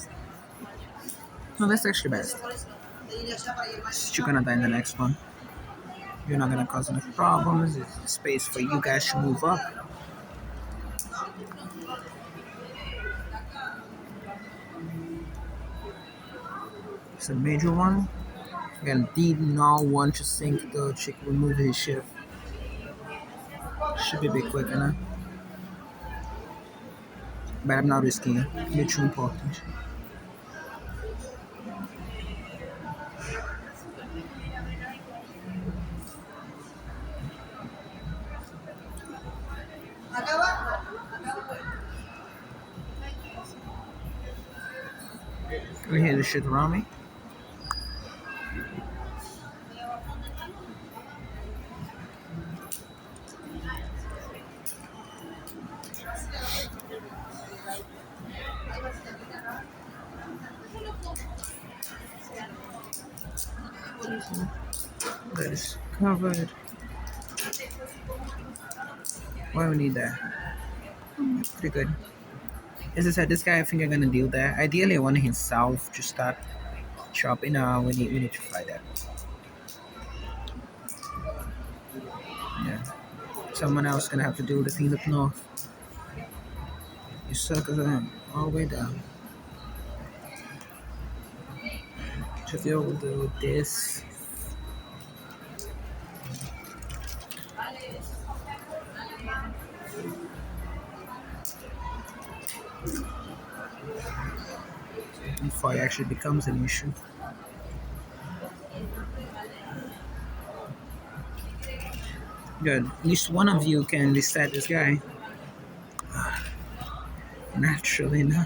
No, that's actually best. You're gonna die in the next one. You're not gonna cause enough problems. There's space for you guys to move up. It's a major one. Again, did not want to sink the chick remove his ship. Should be a bit quick enough. But I'm not risking it. It's too important. Can we hear the shit around me? That is covered. Why we need that? Pretty good. As I said, this guy I think I'm gonna deal that. Ideally I want him south to start chopping. We need to fight that. Yeah. Someone else gonna have to do the things up north. You suck as them all the way down. To deal with this. Before it actually becomes an issue. Good. At least one of you can reset this guy. Naturally, no.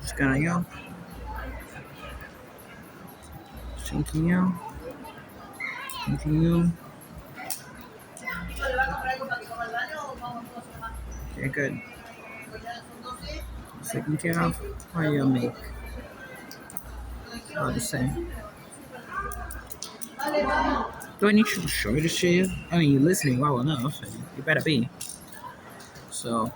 It's gonna go. Continue. Continue. Okay, good. Second calf. What you make? About the same. Do I need to show this to you? I mean, you're listening well enough. You better be. So.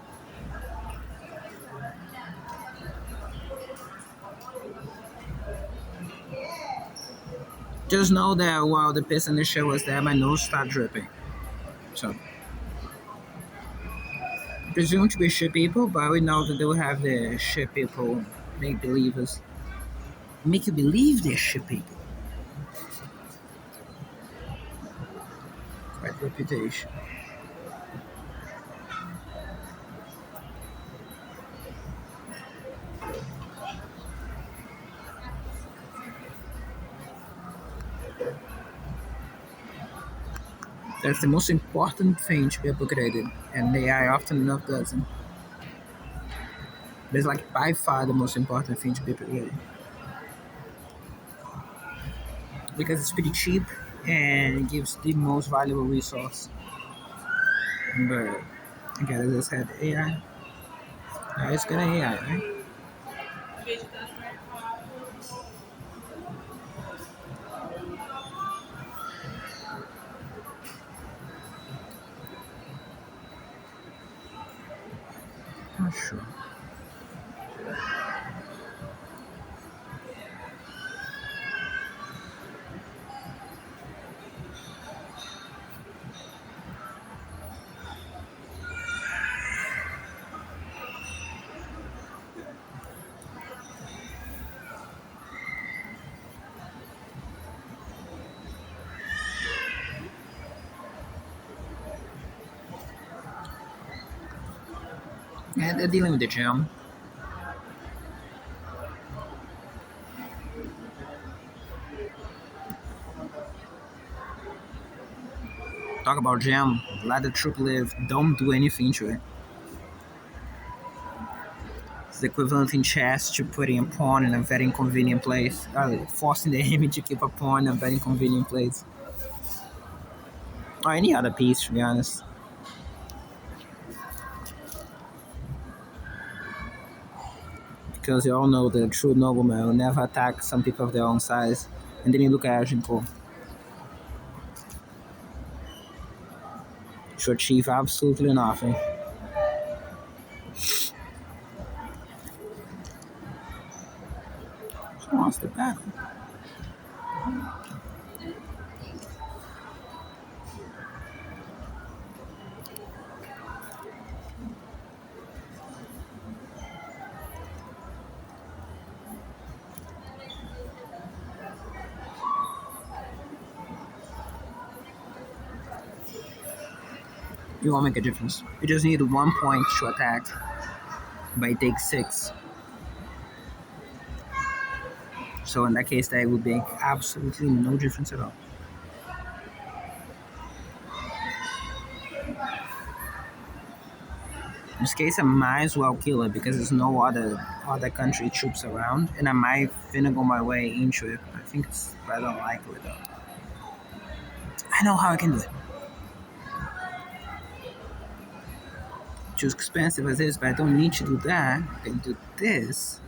Just know that while the piss in the shit was there, my nose started dripping. So. Presumed to be shit people, but we know that they will have the shit people make believers. Make you believe they're shit people. Quite reputation. That's the most important thing to be upgraded, and AI often enough doesn't. But it's like by far the most important thing to be upgraded. Because it's pretty cheap and it gives the most valuable resource. But again, as I said, AI. It's gonna AI, right? Not sure. Yeah, they're dealing with the gem. Talk about gem. Let the troop live. Don't do anything to it. It's the equivalent in chess to putting a pawn in a very inconvenient place. Forcing the enemy to keep a pawn in a very inconvenient place. Or any other piece, to be honest. Because you all know the true nobleman will never attack some people of their own size. And then you look at Agincourt. To achieve absolutely nothing. Who wants the battle? It won't make a difference. You just need 1 point to attack, but it takes 6. So in that case, that would make absolutely no difference at all. In this case, I might as well kill it because there's no other country troops around, and I might finna go my way into it. I think it's rather likely though. I know how I can do it. Too expensive as it is, but I don't need to do that. I can do this.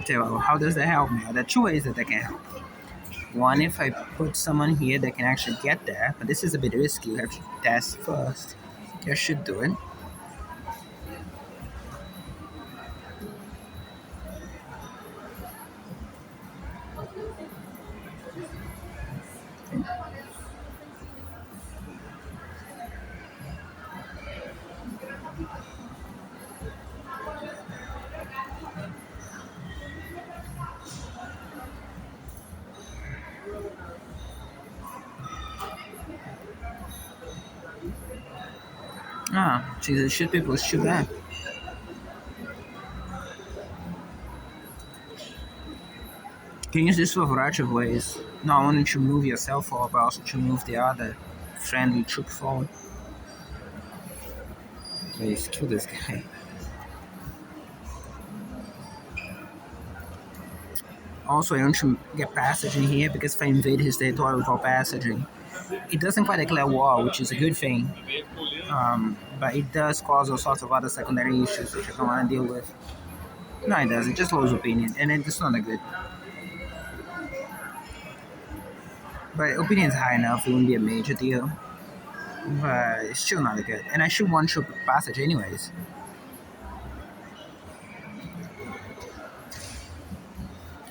Okay, well, how does that help me? There are two ways that can help. One, if I put someone here that can actually get there, but this is a bit risky. You have to test first. I should do it. Ah, Jesus, should people shoot that? You can use this for a variety of ways. Not only to move yourself forward, but also to move the other friendly troop forward. Please kill this guy. Also, I want to get passage in here because if I invade his territory without passaging, it doesn't quite declare war, which is a good thing. But it does cause all sorts of other secondary issues which I don't want to deal with. No, it doesn't. Just lose opinion, and it's not a good. But opinion is high enough; it wouldn't be a major deal. But it's still not a good. And I should one troop passage anyways.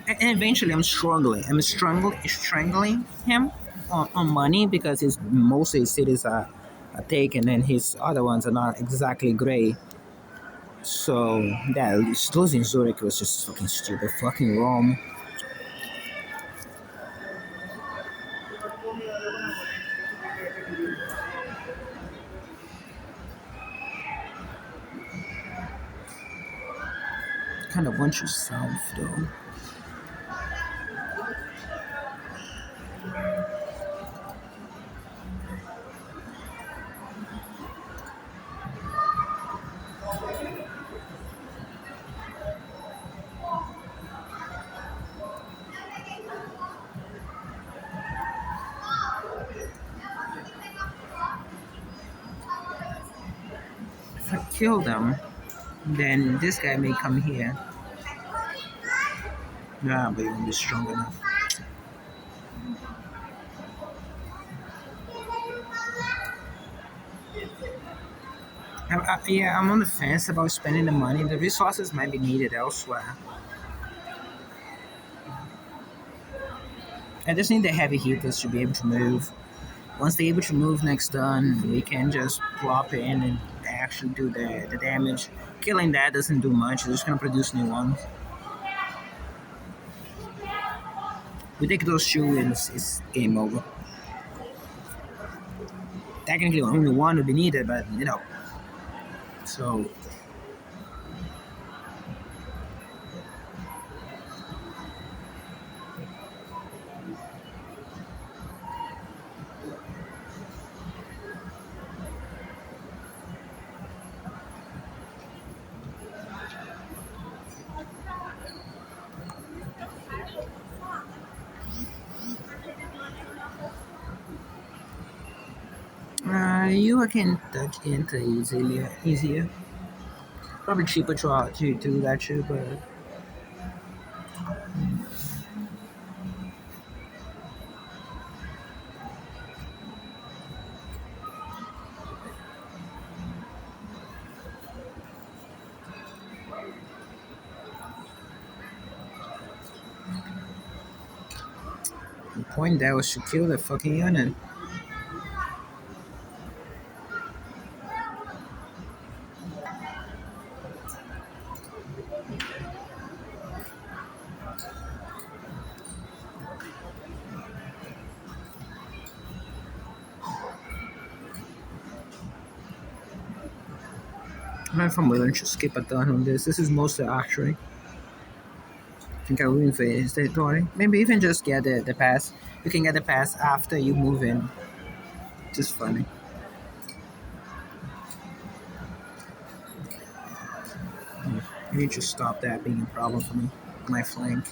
And eventually, I'm struggling. Strangling him on money because his most of his cities are taken, and his other ones are not exactly great. So yeah, losing Zurich was just fucking stupid. Fucking Rome. Kind of want you south though. If I kill them, then this guy may come here. Nah, but he won't be strong enough. Yeah, I'm on the fence about spending the money. The resources might be needed elsewhere. I just need the heavy hitters to be able to move. Once they're able to move next turn, we can just plop in and actually do the damage. Killing that doesn't do much, it's just gonna produce new ones. We take those two wins, it's game over. Technically, only one would be needed, but you know. So you can touch into easier. Probably cheaper to do that too, but the point there was to kill the fucking unit. I don't know if I'm willing to skip a turn on this. This is mostly archery. I think I will invade his territory. Maybe even just get the pass. You can get the pass after you move in. Just funny. I need to stop that being a problem for me. My flank.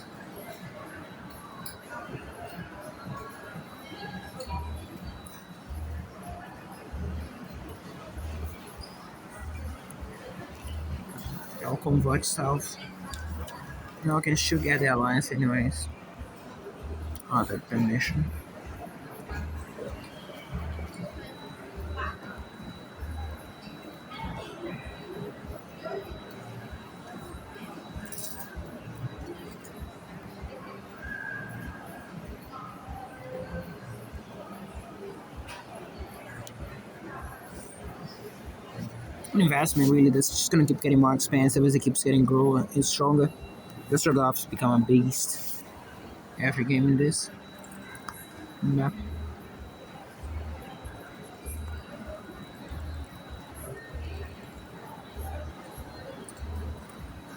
I'll convert south. No, I can still get the alliance anyways. Oh, that permission. An investment really that's just gonna keep getting more expensive as it keeps getting grow and stronger. The Strogoff's become a beast every game in this. Yeah.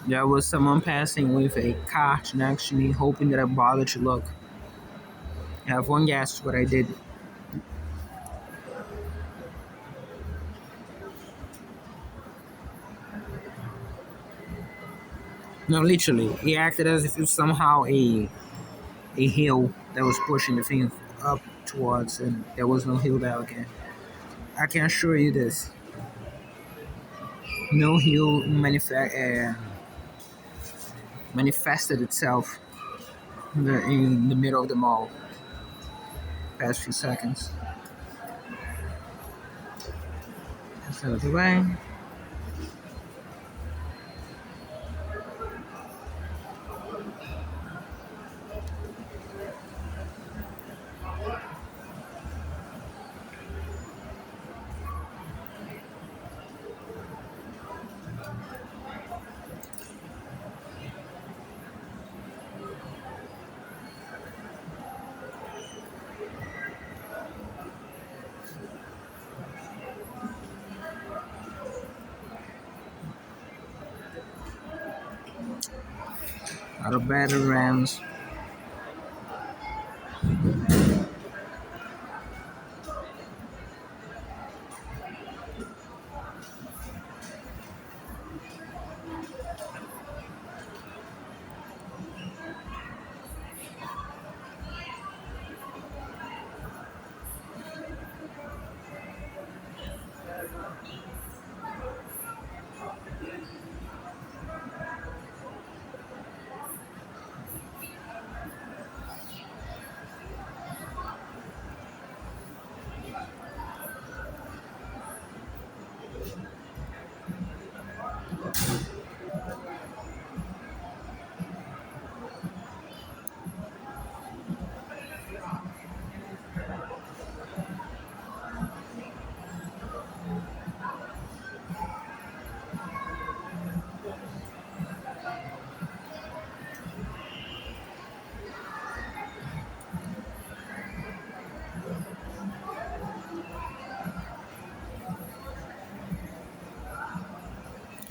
There was someone passing with a cart next to me, hoping that I bothered to look. I have one guess what I did. No, literally, he acted as if it was somehow a hill that was pushing the thing up towards, and there was no hill there again. I can assure you this: no hill manifested itself in the middle of the mall. Past few seconds. That's out of the way. Out of battle rams.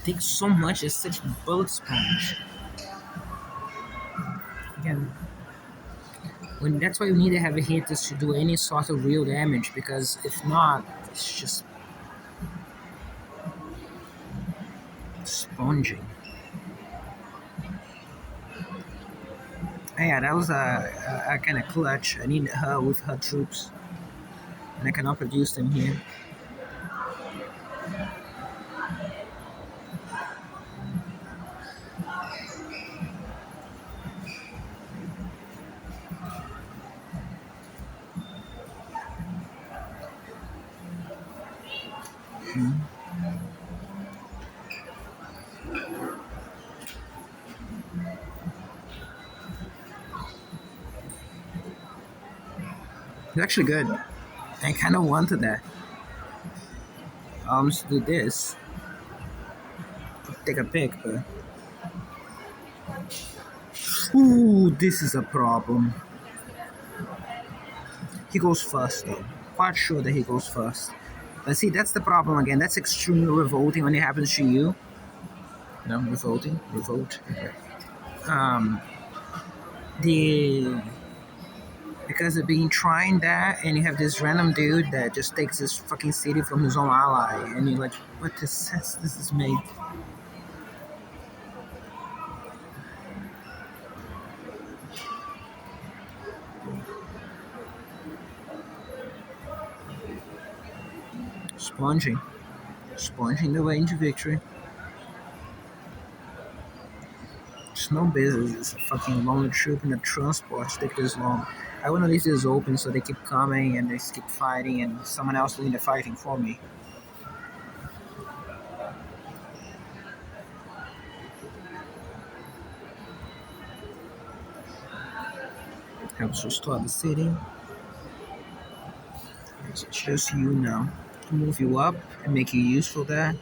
Takes so much, it's such bullet sponge. Again, when that's why you need to have a hit is to do any sort of real damage, because if not, it's just sponging. Yeah, that was a kind of clutch. I need her with her troops, and I cannot produce them here. Hmm. It's actually good. I kind of wanted that. Let's do this. Take a pick, but ooh, this is a problem. He goes first, though. Quite sure that he goes first. But see, that's the problem again. That's extremely revolting when it happens to you. No, revolting, revolt. Um, the because of being trying that, and you have this random dude that just takes this fucking city from his own ally, and you're like, what sense does this make? Sponging. Sponging the way into victory. It's no business. It's a fucking lonely troop in a transport take this long. I wanna leave this open so they keep coming and they keep fighting and someone else doing the fighting for me. Helps restore the city. It's just you now. To move you up and make you useful there.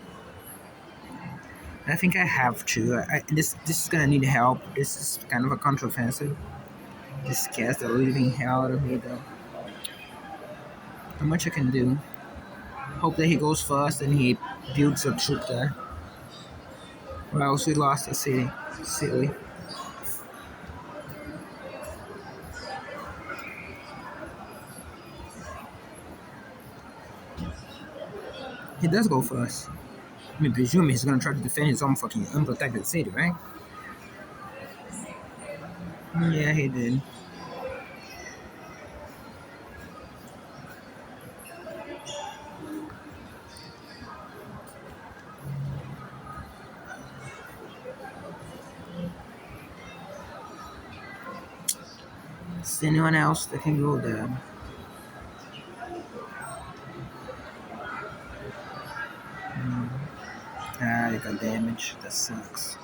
I think I have to. This is gonna need help. This is kind of a counteroffensive. This scares the living hell out of me though. How much I can do. Hope that he goes first and he builds a troop there. Or else we lost the city. Silly. He does go first. I mean, presume he's gonna try to defend his own fucking unprotected city, right? Yeah, he did. Is there anyone else that can go there? Ah, you got damage. That sucks.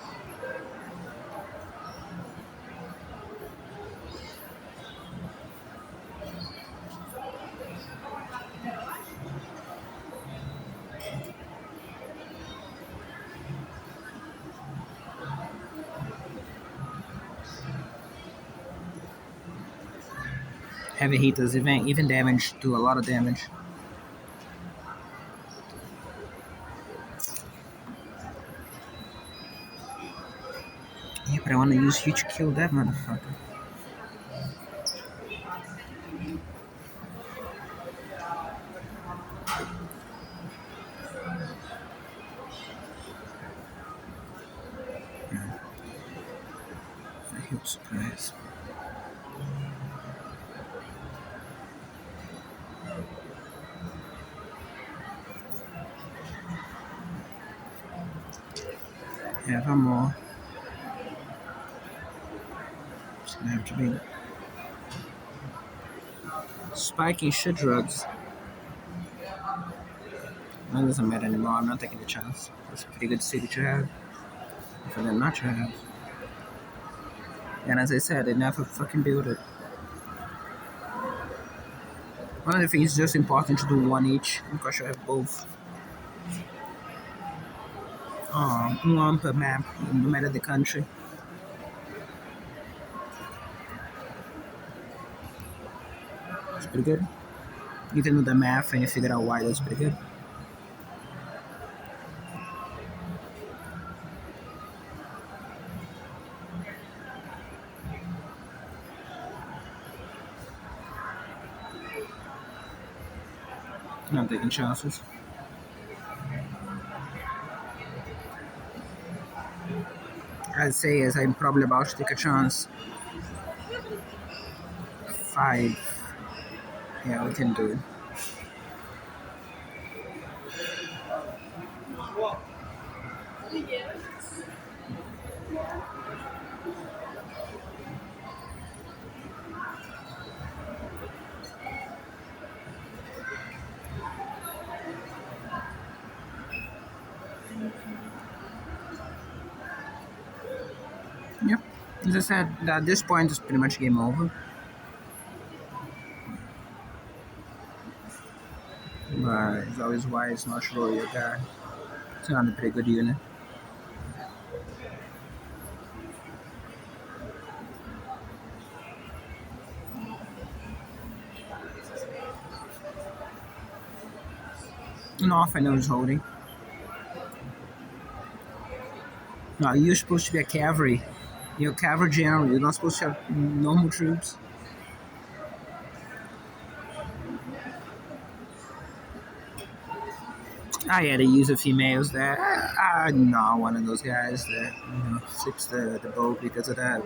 Heavy hitters even damage do a lot of damage. Yeah, but I want to use you to kill that motherfucker. Yeah. A huge surprise. Yeah, one more. It's gonna have to be spiking shit drugs. That doesn't matter anymore. I'm not taking the chance. It's a pretty good city to have. For them not to have. And as I said, they never fucking build it. One of the things is just important to do one each because you have both. One per map, no matter the country. It's pretty good. You can do the math and you figure out why that's pretty good. Not taking chances. I'd say as I'm probably about to take a chance. 5. Yeah, we can do it. Yep. As I said, at this point it's pretty much game over. But it's always wise not to roll your guy. It's not a pretty good unit. North I know is holding. No, you're supposed to be a cavalry. You're a cavalry general. You're not supposed to have normal troops. Ah, yeah, they use the females there. I'm not one of those guys that flips the boat because of that.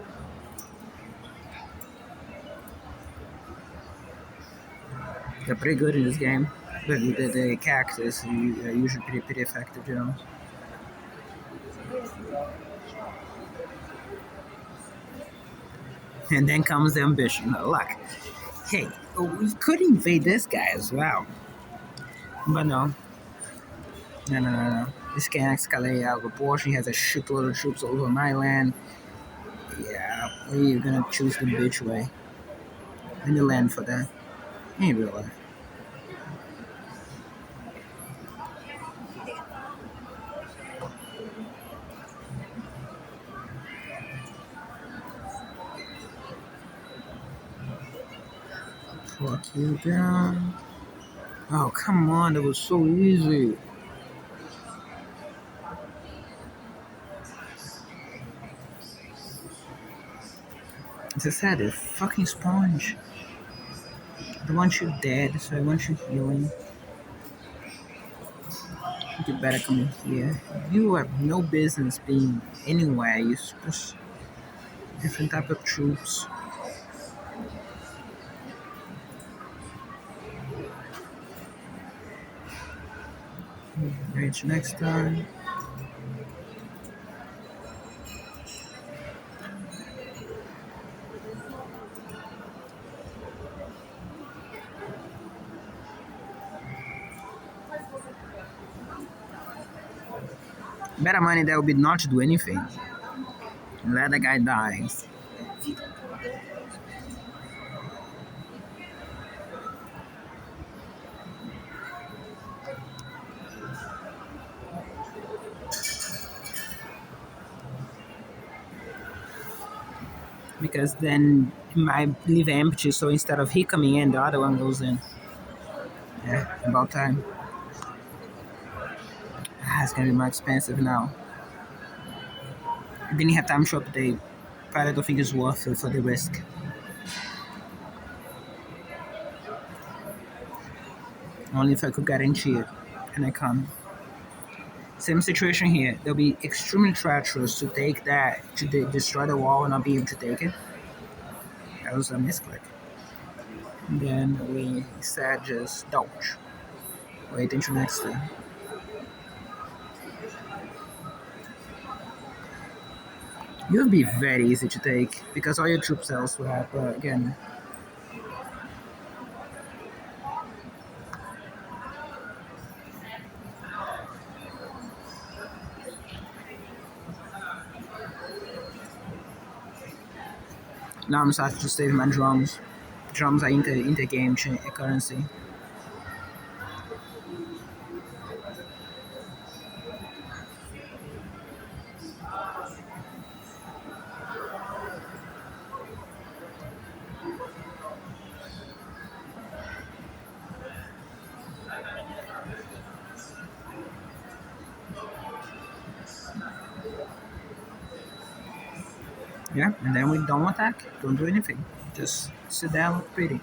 They're pretty good in this game. But the cactus are usually pretty effective, you know. And then comes the ambition. Look, hey, we could invade this guy as well. But no. No, no, no, no. This can escalate out. Abortion has a shitload of troops over my land. Yeah, we're gonna choose the bitch way. And the land for that. Ain't real life. Fuck you down. Oh, come on, that was so easy. As I said, a fucking sponge. I don't want you dead, so I want you healing. You better come in here. You have no business being anywhere. You're supposed different type of troops. Reach next time. Better money that would be not to do anything. Let the guy die. Because then it might leave empty, so instead of he coming in, the other one goes in. Yeah, about time. It's gonna be more expensive now. Didn't have time to update, but I don't think it's worth it for the risk. Only if I could guarantee it, and I can't. Same situation here. They'll be extremely treacherous to take that, to destroy the wall and not be able to take it. That was a misclick. And then we said just dodge. Wait until next turn. You'll be very easy to take because all your troops elsewhere, but again. Now I'm starting to save my drums. Drums are inter game currency. Yeah, and then we don't attack, don't do anything. Just sit there, look pretty.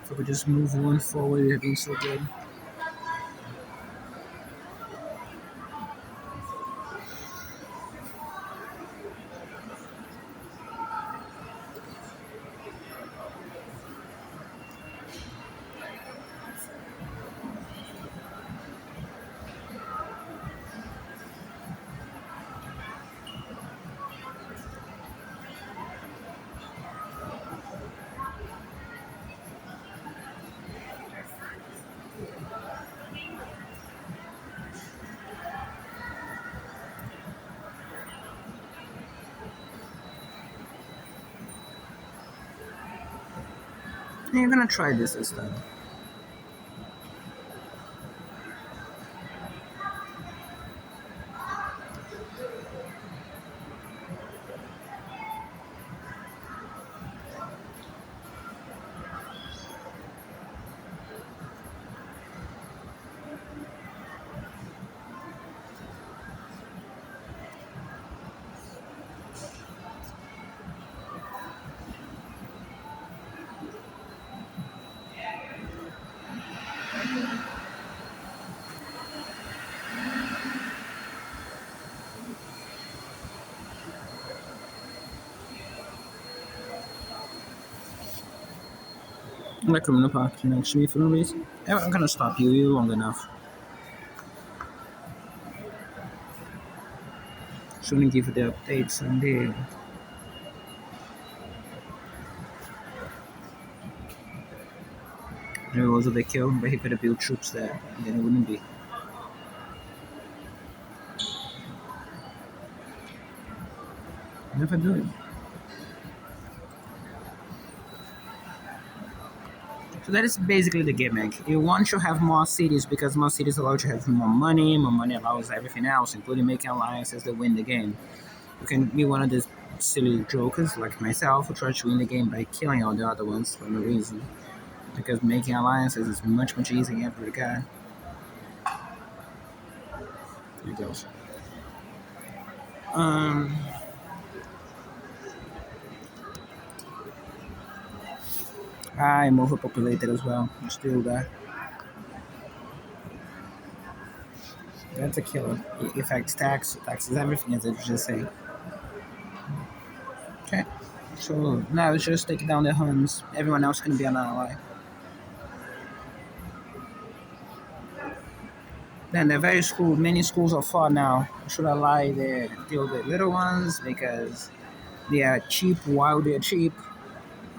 If we could just move one forward, it'd be so good. Yeah, I'm gonna try this time. Like criminal park next to me for no reason. I'm gonna stop you. You're long enough. Shouldn't give you the updates and the was the kill, but he could have built troops there, and then it wouldn't be. Never do it. So that is basically the gimmick. You want to have more cities because more cities allow you to have more money. More money allows everything else, including making alliances that win the game. You can be one of these silly jokers like myself who try to win the game by killing all the other ones for no reason. Because making alliances is much easier for the guy. Here it goes. Um, I'm overpopulated as well. I'm still there. That's a killer. It affects taxes everything as I just say. Okay. So now let's just take down the Huns. Everyone else can be an ally. Then the very school, many schools are far now. Should ally the little ones because they are cheap while they're cheap.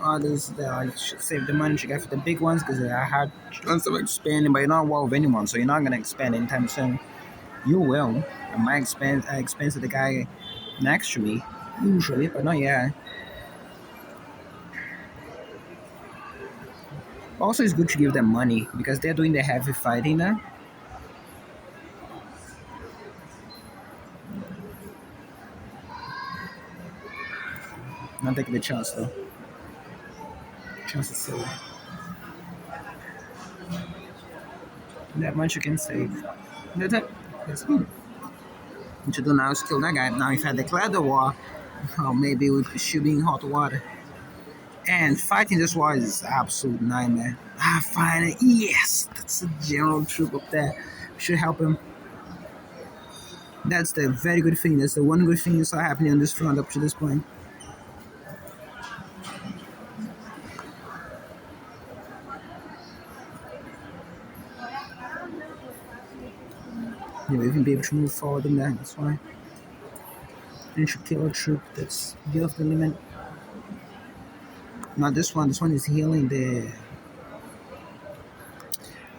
Others that should save the money to get for the big ones because they are hard chance of expanding, but you're not war with anyone, so you're not gonna expand anytime soon. You will. At my expense, I expense to the guy next to me, usually, but not yet. Also, it's good to give them money because they're doing the heavy fighting now. Not taking the chance though. Chance is silly. That much you can save. That's it. That's good. What you do now is kill that guy. Now, if I declare the war, oh, maybe we should be in hot water. And fighting this war is absolute nightmare. Ah, finally, yes, that's a general troop up there. Should help him. That's the very good thing. That's the one good thing you saw happening on this front up to this point. You'll even be able to move forward in that. That's why. And you should kill a troop that's get off the limit. Not this one. This one is healing the.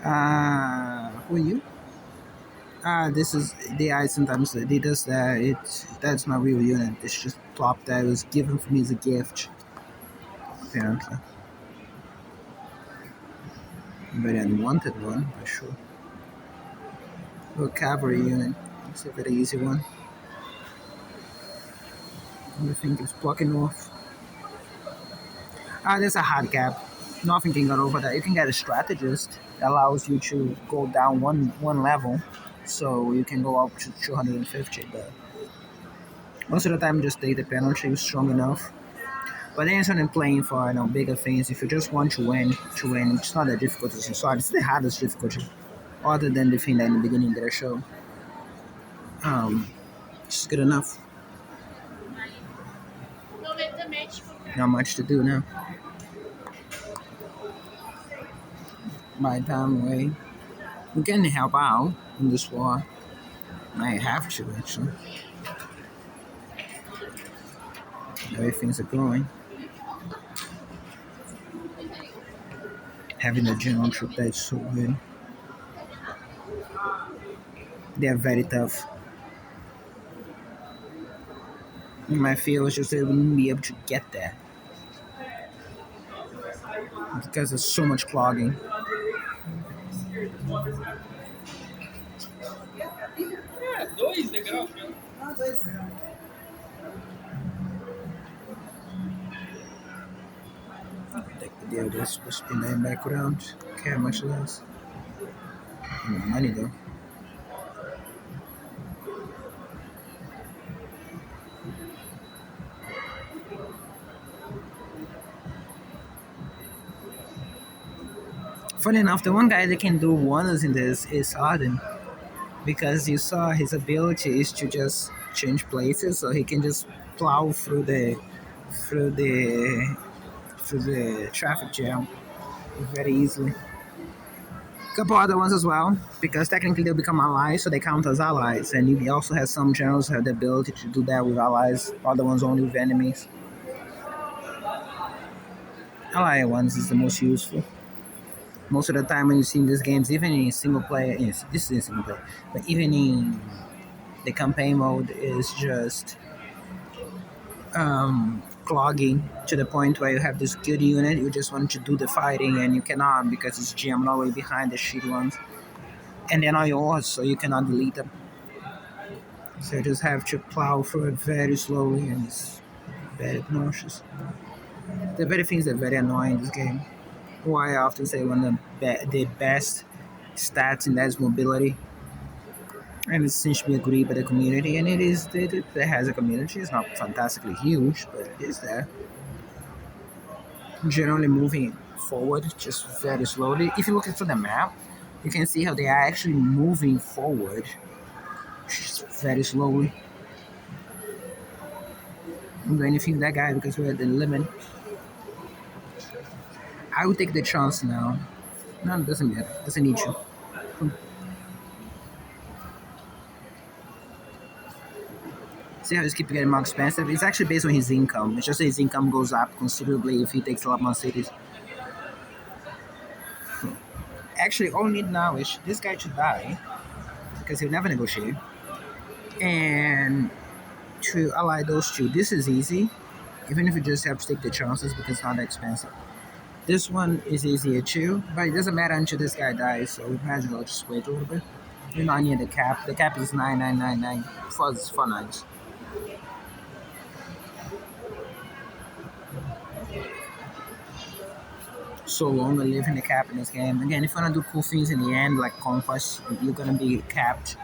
Who are you? This is the eye sometimes it does that. That's my real unit. It's just plop that. It was given for me as a gift. Apparently. Very unwanted one, for sure. A cavalry unit. It's a very easy one. Everything is blocking off. There's a hard cap. Nothing can get over that. You can get a strategist that allows you to go down one level, so you can go up to 250. But most of the time, just take the penalty is strong enough. But then it's only playing for bigger things. If you just want to win, it's not that difficult to solve. It's the hardest difficulty, other than the thing that in the beginning that I showed. It's good enough. Not much to do now. By the time we can help out in this war. I have to actually. The way things are going. Having a general troop that is so good. They are very tough. My fear was just they wouldn't be able to get there. Because there's so much clogging. The idea is supposed to be in the background. Care much less. Money though. Funny enough, the one guy that can do wonders in this is Arden. Because you saw his ability is to just change places, so he can just plow through the through the traffic jam. very easily. Couple other ones as well, because technically they'll become allies, so they count as allies. And you also have some generals who have the ability to do that with allies. Other ones only with enemies. Ally ones is the most useful. Most of the time when you see in these games, even in single player, yes, this is in single player, but even in the campaign mode, is just clogging to the point where you have this good unit, you just want to do the fighting and you cannot because it's jammed all the way behind the shit ones, and they're not yours, so you cannot delete them. So you just have to plow through it very slowly, and it's very obnoxious. The very things that are very annoying in this game. Why I often say one of the best stats in that is mobility, and it seems to be agreed by the community, and it has a community. It's not fantastically huge, but it is there. Generally moving forward just very slowly. If you look into the map, you can see how they are actually moving forward just very slowly. I'm going to feed that guy because we're at the limit. I would take the chance now. No, it doesn't matter. Doesn't need you. See how he's keep getting more expensive? It's actually based on his income. It's just that his income goes up considerably if he takes a lot more cities. Actually, all we need now is this guy to die because he'll never negotiate. And to ally those two, this is easy. Even if you just have to take the chances because it's not that expensive. This one is easier too, but it doesn't matter until this guy dies, so we might as well just wait a little bit. You're not near the cap. The cap is 9999 for nights. So long to live in the cap in this game. Again, if you wanna do cool things in the end, like conquest, you're gonna be capped.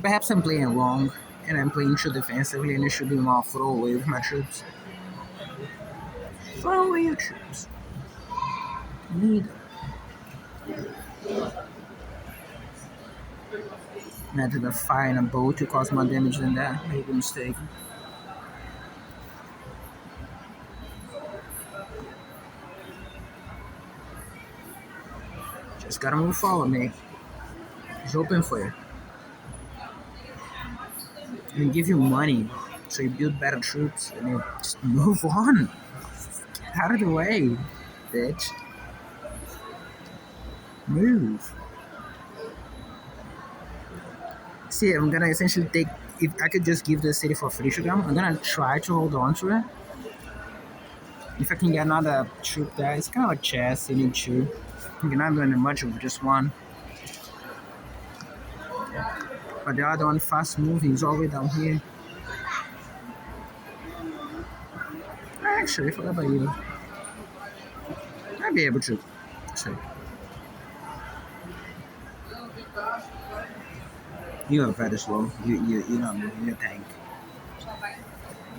Perhaps I'm playing wrong, and I'm playing too defensively, and it should be more throw away with my troops. Throw away your troops. Need them. Method of firing a bow to cause more damage than that. Made a mistake. Just gotta move forward, mate. It's open for you. And give you money so you build better troops and you just move on. Get out of the way, bitch. Move. See, I'm gonna essentially take. If I could just give the city for free to them, I'm gonna try to hold on to it. If I can get another troop there, it's kind of like chess, you need two. You're not doing much with just one. But the other one, fast moving, is all the way down here. Actually, I forgot about you. I'd be able to. So, you are very slow. You're not moving your tank.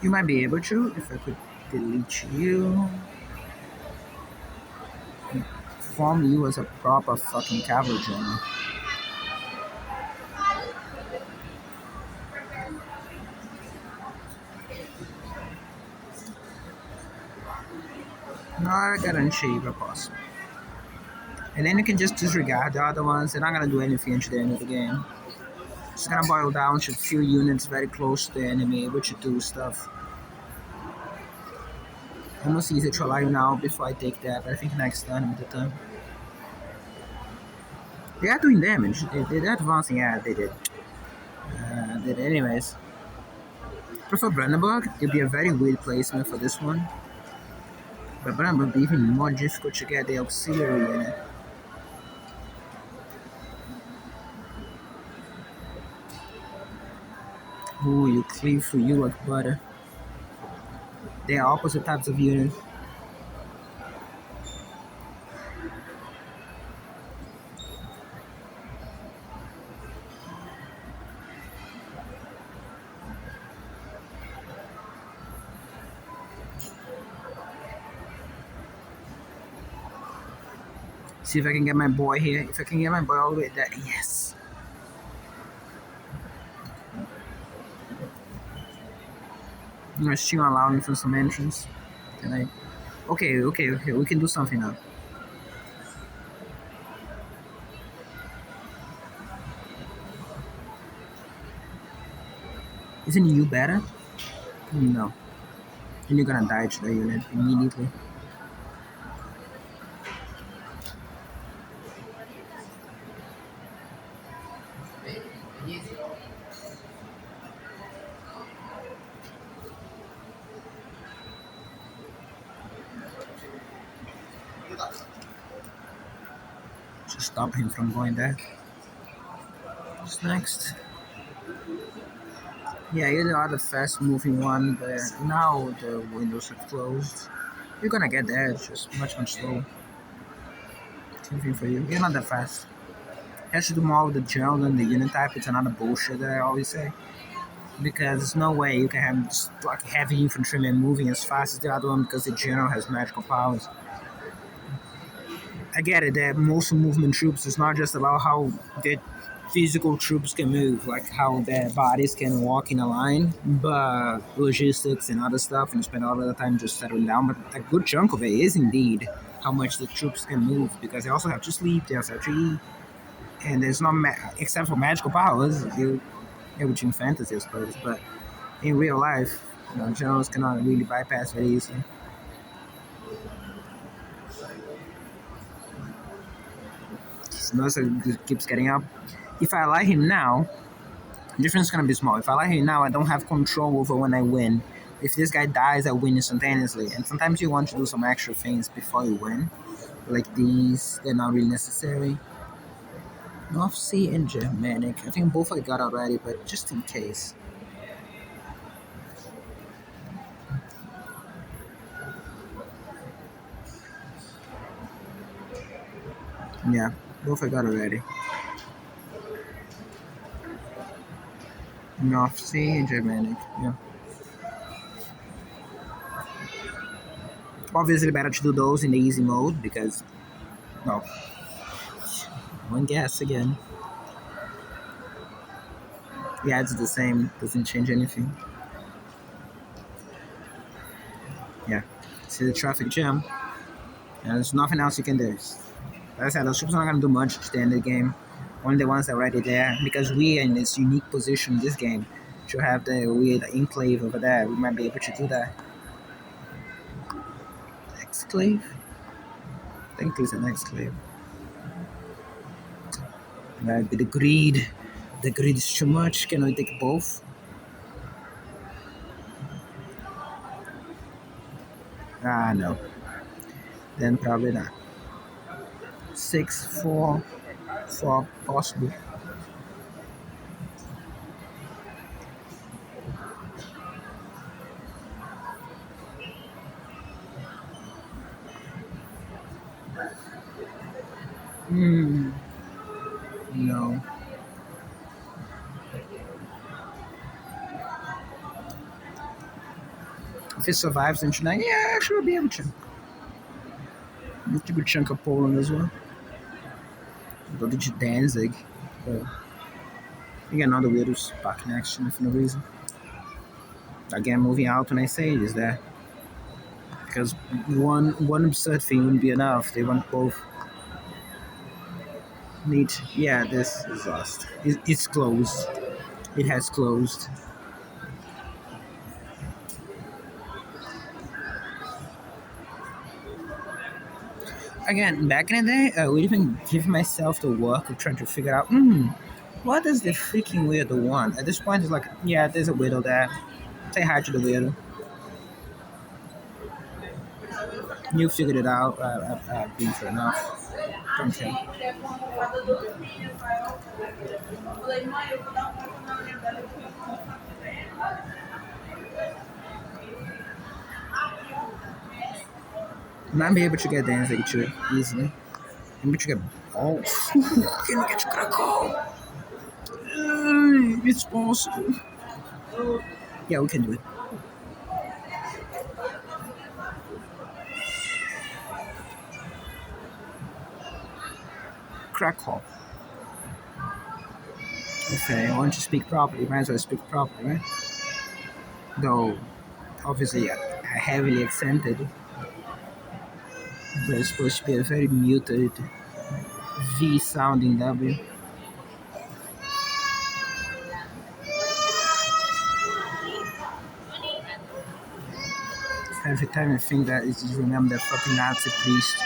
You might be able to if I could delete you. Form you as a proper fucking cavalry general. Not guarantee if possible. And then you can just disregard the other ones. They're not gonna do anything until the end of the game. It's gonna boil down to a few units very close to the enemy, able to do stuff. Almost easy to allow you now before I take that, but I think next time with the time. They are doing damage. They're advancing, yeah, they did. Did anyways. I prefer Brandenburg. It'd be a very weird placement for this one. But Brandenburg would be even more difficult to get the auxiliary in it. Ooh, you cleave through you like butter. They are opposite types of units. See if I can get my boy here. If I can get my boy all the way there. Yes. Still allowing for some entrance. Can I? Okay. We can do something now. Isn't you better? No. And you're gonna die to the unit immediately. Just stop him from going there. What's next? Yeah, you're the other fast moving one, but now the windows are closed. You're gonna get there, it's just much slow. Same thing for you. You're not that fast. Has to do more with the general than the unit type. It's another bullshit that I always say. Because there's no way you can have just like heavy infantrymen moving as fast as the other one because the general has magical powers. I get it that most movement troops is not just about how the physical troops can move, like how their bodies can walk in a line, but logistics and other stuff, and you spend all of the time just settling down. But a good chunk of it is indeed how much the troops can move because they also have to sleep, they also have to eat, and there's not except for magical powers, which in fantasy, I suppose, but in real life, generals cannot really bypass very easily. Notice it keeps getting up. If I allow him now, the difference is gonna be small. If I allow him now, I don't have control over when I win. If this guy dies, I win instantaneously. And sometimes you want to do some extra things before you win. Like these, they're not really necessary. North Sea and Germanic. I think both I got already, but just in case. Yeah, both I got already. North Sea and Germanic. Yeah. Obviously, better to do those in the easy mode because, no, one guess again. Yeah, it's the same. Doesn't change anything. Yeah. See the traffic jam. And there's nothing else you can do. Like I said, those troops are not going to do much to the end of the game. Only the ones that are already there. Because we are in this unique position in this game to have the weird enclave over there. We might be able to do that. Exclave? I think there's an exclave. Might be the greed. The greed is too much. Can we take both? Ah, no. Then probably not. 6, 4, 4 possible. No. If it survives then tonight, yeah, I should be able to. A good chunk of Poland as well. Go to Danzig. You get another weirdos back in action for no reason. Again, moving out when I say is that because one absurd thing wouldn't be enough. They want both. Neat. Yeah, this is lost. It's closed. It has closed. Again, back in the day, I would even give myself the work of trying to figure out, what does the freaking weirdo want? At this point, it's like, yeah, there's a weirdo there. Say hi to the weirdo. You figured it out. I've been through enough. Don't care. Might be able to get Danzig too, easily. Maybe to get. Oh, can we get to Krakow? It's possible. Yeah, we can do it. Krakow. Okay, I want to speak properly. Might as well speak properly, right? Though, obviously, heavily accented. But it's supposed to be a very muted V sounding W. Every time I think that, it's just remember that fucking Nazi priest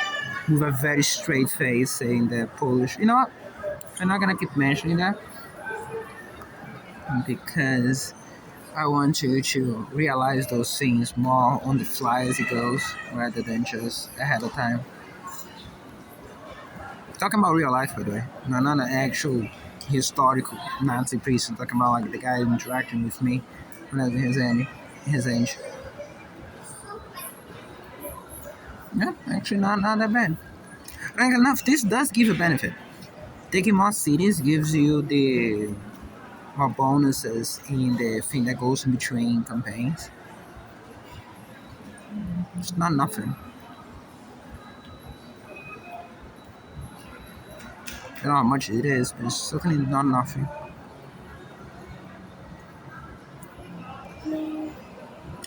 with a very straight face saying they're Polish. You know what? I'm not gonna keep mentioning that because I want you to realize those things more on the fly as it goes rather than just ahead of time. Talking about real life, by the way, not an actual historical Nazi priest. I'm talking about like the guy interacting with me when I was his age. Yeah, actually, not that bad. Right enough, this does give a benefit. Taking more cities gives you the more bonuses in the thing that goes in between campaigns. It's not nothing. I don't know how much it is, but it's certainly not nothing.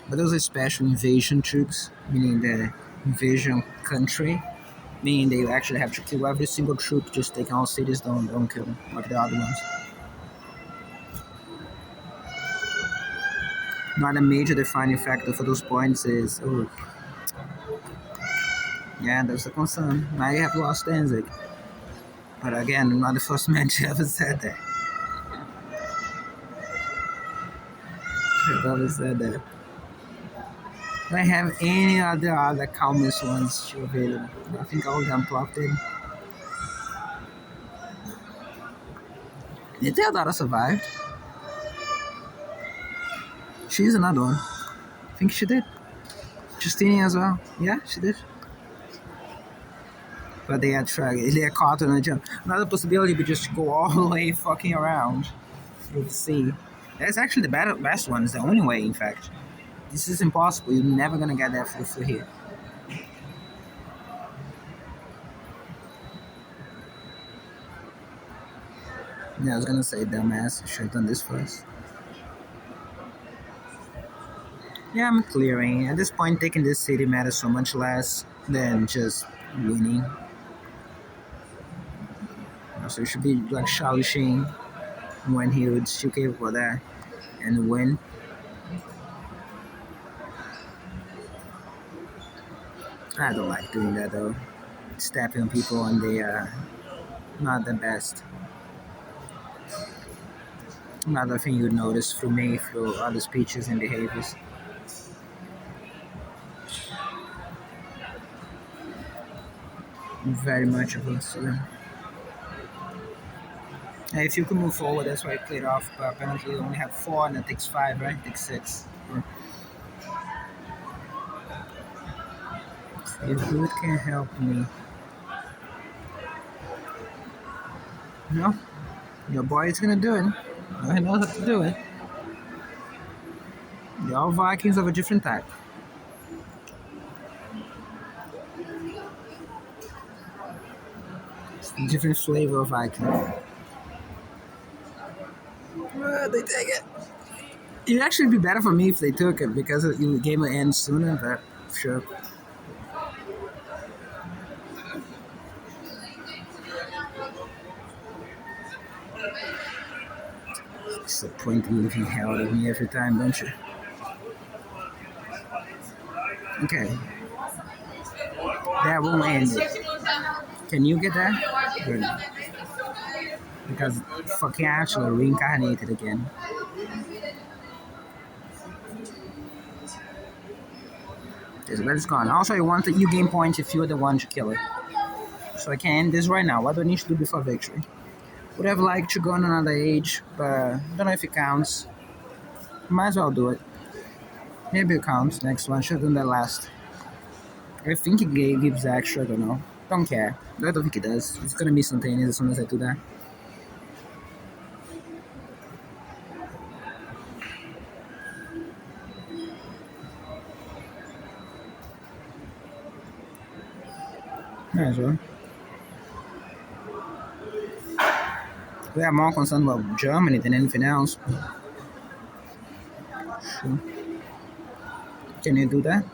But those are special invasion troops, meaning the invasion country, meaning they actually have to kill every single troop, just taking all cities, don't kill them like the other ones. Not a major defining factor for those points is, oh, yeah, that's the concern. Now you have lost Danzig. But again, I'm not the first man to ever said that. I've ever said that. Do I have any other calmest ones available? I think all of them plopped in. Did Theodora survived? She's another one. I think she did. Justine as well. Yeah, she did. But they had caught on a jump. Another possibility would just go all the way fucking around through the sea. That's actually the best one. It's the only way, in fact. This is impossible. You're never gonna get that through here. Yeah, I was gonna say, dumbass, should have done this first. Yeah, I'm clearing. At this point, taking this city matters so much less than just winning. So it should be like Shaoxing when he would still capable of that and win. I don't like doing that though. Stepping on people and they are not the best. Another thing you'd notice through me, through other speeches and behaviors. Very much of us. If you can move forward, that's why I played off. But apparently, you only have 4 and it takes 5, right? It takes 6. If good can help me. No? Your boy is gonna do it. He knows how to do it. They're all Vikings of a different type. It's a different flavor of Viking. They take it. It'd actually be better for me if they took it because the game would end sooner, but sure. It's the point of looking hell at me every time, don't you? Okay. That won't end it. Can you get that? Good. Because fucking actually reincarnated again. Okay, but it's gone. Also, I want that you gain points if you're the one to kill it. So I can end this right now. What do I need to do before victory? Would have liked to go on another age, but don't know if it counts. Might as well do it. Maybe it counts. Next one should have done that last. I think it gives extra, I don't know. Don't care. I don't think it does. It's gonna be instantaneous as soon as I do that. Might as well. We are more concerned about Germany than anything else. Sure. Can you do that?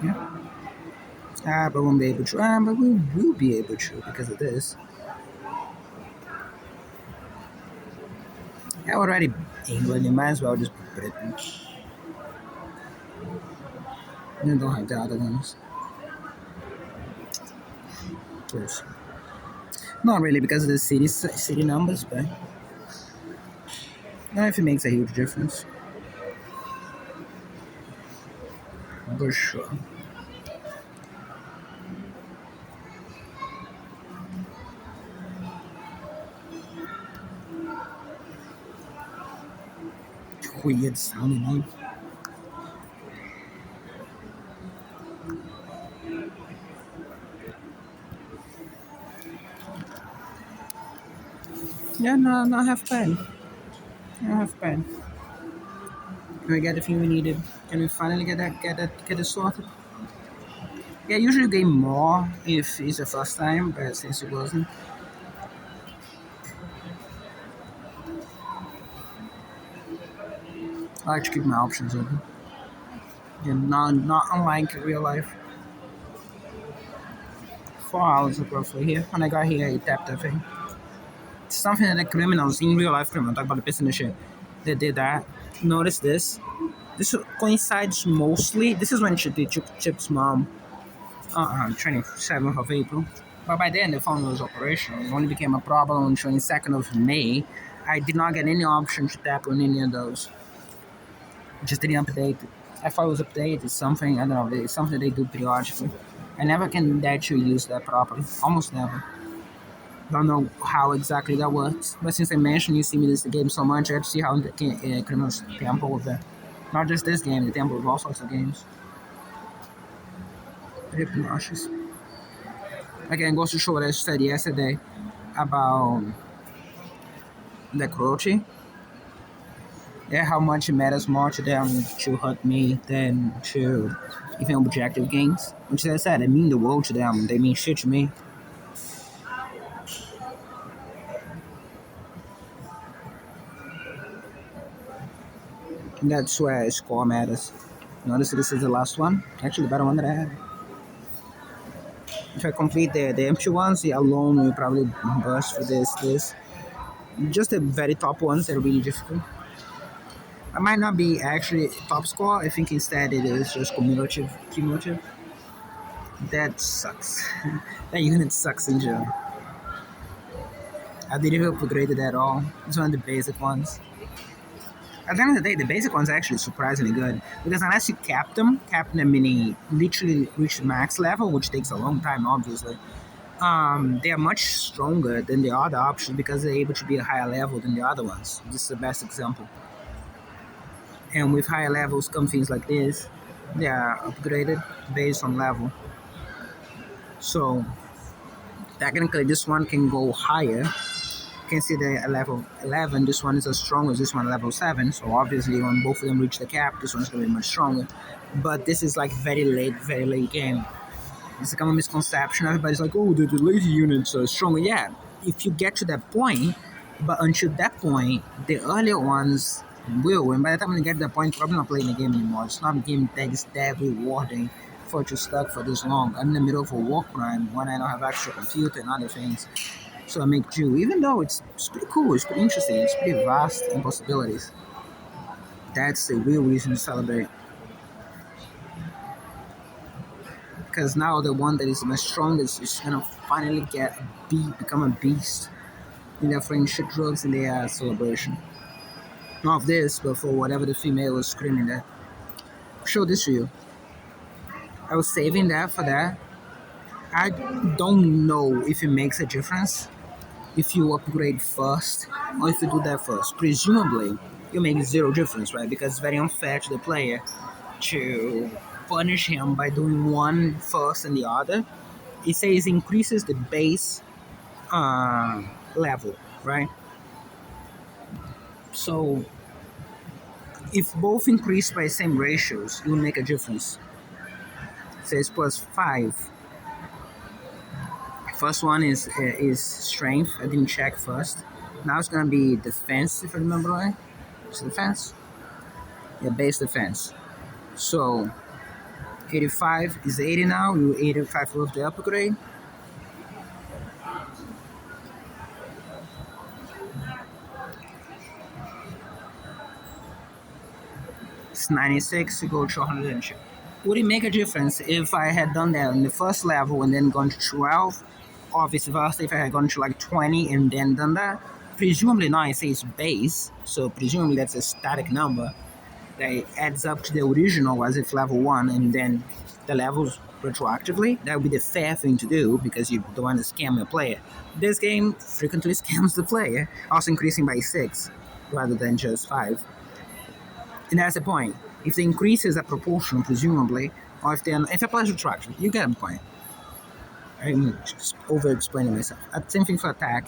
Yeah. But we won't be able to. But we will be able to because of this. Yeah, already England. You might as well just put it. You don't have the other ones. Close. Not really because of the city numbers, but I don't know if it makes a huge difference. For sure. Weird sounding name. Yeah, no, not half bad. Not half bad. Can we get everything we needed? Can we finally get it sorted? Yeah, usually game more if it's the first time, but since it wasn't, I like to keep my options open. Yeah, not unlike real life. 4 hours roughly here. When I got here, I tapped the thing. It's something that the criminals in real life criminals talk about the person and shit. They did that. Notice this. This coincides mostly. This is when Chip's mom, 27th of April. But by then, the phone was operational. It only became a problem on 22nd of May. I did not get any option to tap on any of those. Just didn't update. I thought it was updated. It's something, I don't know, it's something they do periodically. I never can actually use that properly. Almost never. Don't know how exactly that works. But since I mentioned you see me this game so much, I have to see how the criminals tempo with that. Not just this game, the tempo of all sorts of games. Pretty obnoxious. Again, goes to show what I said yesterday about the cruelty. Yeah, how much it matters more to them to hurt me than to even objective games. Which, as I said, I mean the world to them. They mean shit to me. And that's where score matters. Notice this is the last one. Actually, the better one that I have. If I complete the empty ones, the alone will probably burst for this. Just the very top ones that are really difficult. I might not be actually top score. I think instead it is just cumulative. That sucks. That unit sucks in general. I didn't even upgrade it at all. It's one of the basic ones. At the end of the day, the basic ones are actually surprisingly good because unless you cap them meaning literally reach the max level, which takes a long time, obviously. They are much stronger than the other options because they're able to be a higher level than the other ones. This is the best example. And with higher levels come things like this. They are upgraded based on level. So technically, this one can go higher. You can see the level 11. This one is as strong as this one, level 7. So obviously, when both of them reach the cap, this one's going to be much stronger. But this is like very late game. It's a common misconception. Everybody's like, oh, the lazy units are stronger. Yeah, if you get to that point, but until that point, the earlier ones will. And by the time you get to that point, you're probably not playing the game anymore. It's not a game that is that rewarding for it to stuck for this long. I'm in the middle of a war crime when I don't have extra computer and other things. So I make do, even though it's pretty cool, it's pretty interesting, it's pretty vast in possibilities. That's the real reason to celebrate. Because now the one that is the strongest is gonna finally become a beast in their friendship drugs and their celebration. Not of this, but for whatever the female was screaming at. Show this to you. I was saving that for that. I don't know if it makes a difference if you upgrade first or if you do that first. Presumably, you make zero difference, right? Because it's very unfair to the player to punish him by doing one first and the other. It says increases the base level, right? So if both increase by the same ratios, it will make a difference. It says +5. First one is strength. I didn't check first. Now it's gonna be defense, if I remember right. It's defense. Yeah, base defense. So 85 is 80 now. You 85 with the upgrade. It's 96 to go to 100 and shit. Would it make a difference if I had done that in the first level and then gone to 12? Or vice versa, if I had gone to like 20 and then done that? Presumably now it says base, so presumably that's a static number that adds up to the original as if level 1 and then the levels retroactively. That would be the fair thing to do because you don't want to scam the player. This game frequently scams the player, also increasing by 6 rather than just 5. And that's the point. If the increase is a proportion, presumably, or if it applies retroactively, you get the point. I'm just over explaining myself. Same thing for attack.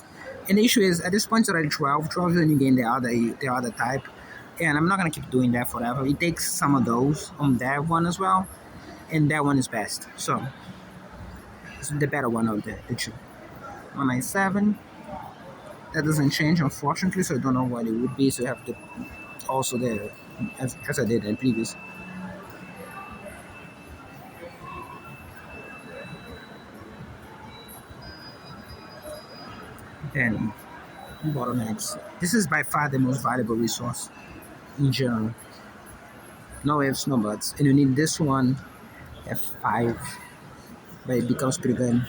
And the issue is, at this point, it's already 12. 12 is when you gain the other type. And I'm not going to keep doing that forever. It takes some of those on that one as well. And that one is best. So, it's the better one of the two. 197. That doesn't change, unfortunately, so I don't know what it would be. So you have to also there, as I did in previous. Then, bottlenecks. This is by far the most valuable resource in general. No ifs, no buts. And you need this one, F5, but it becomes pretty good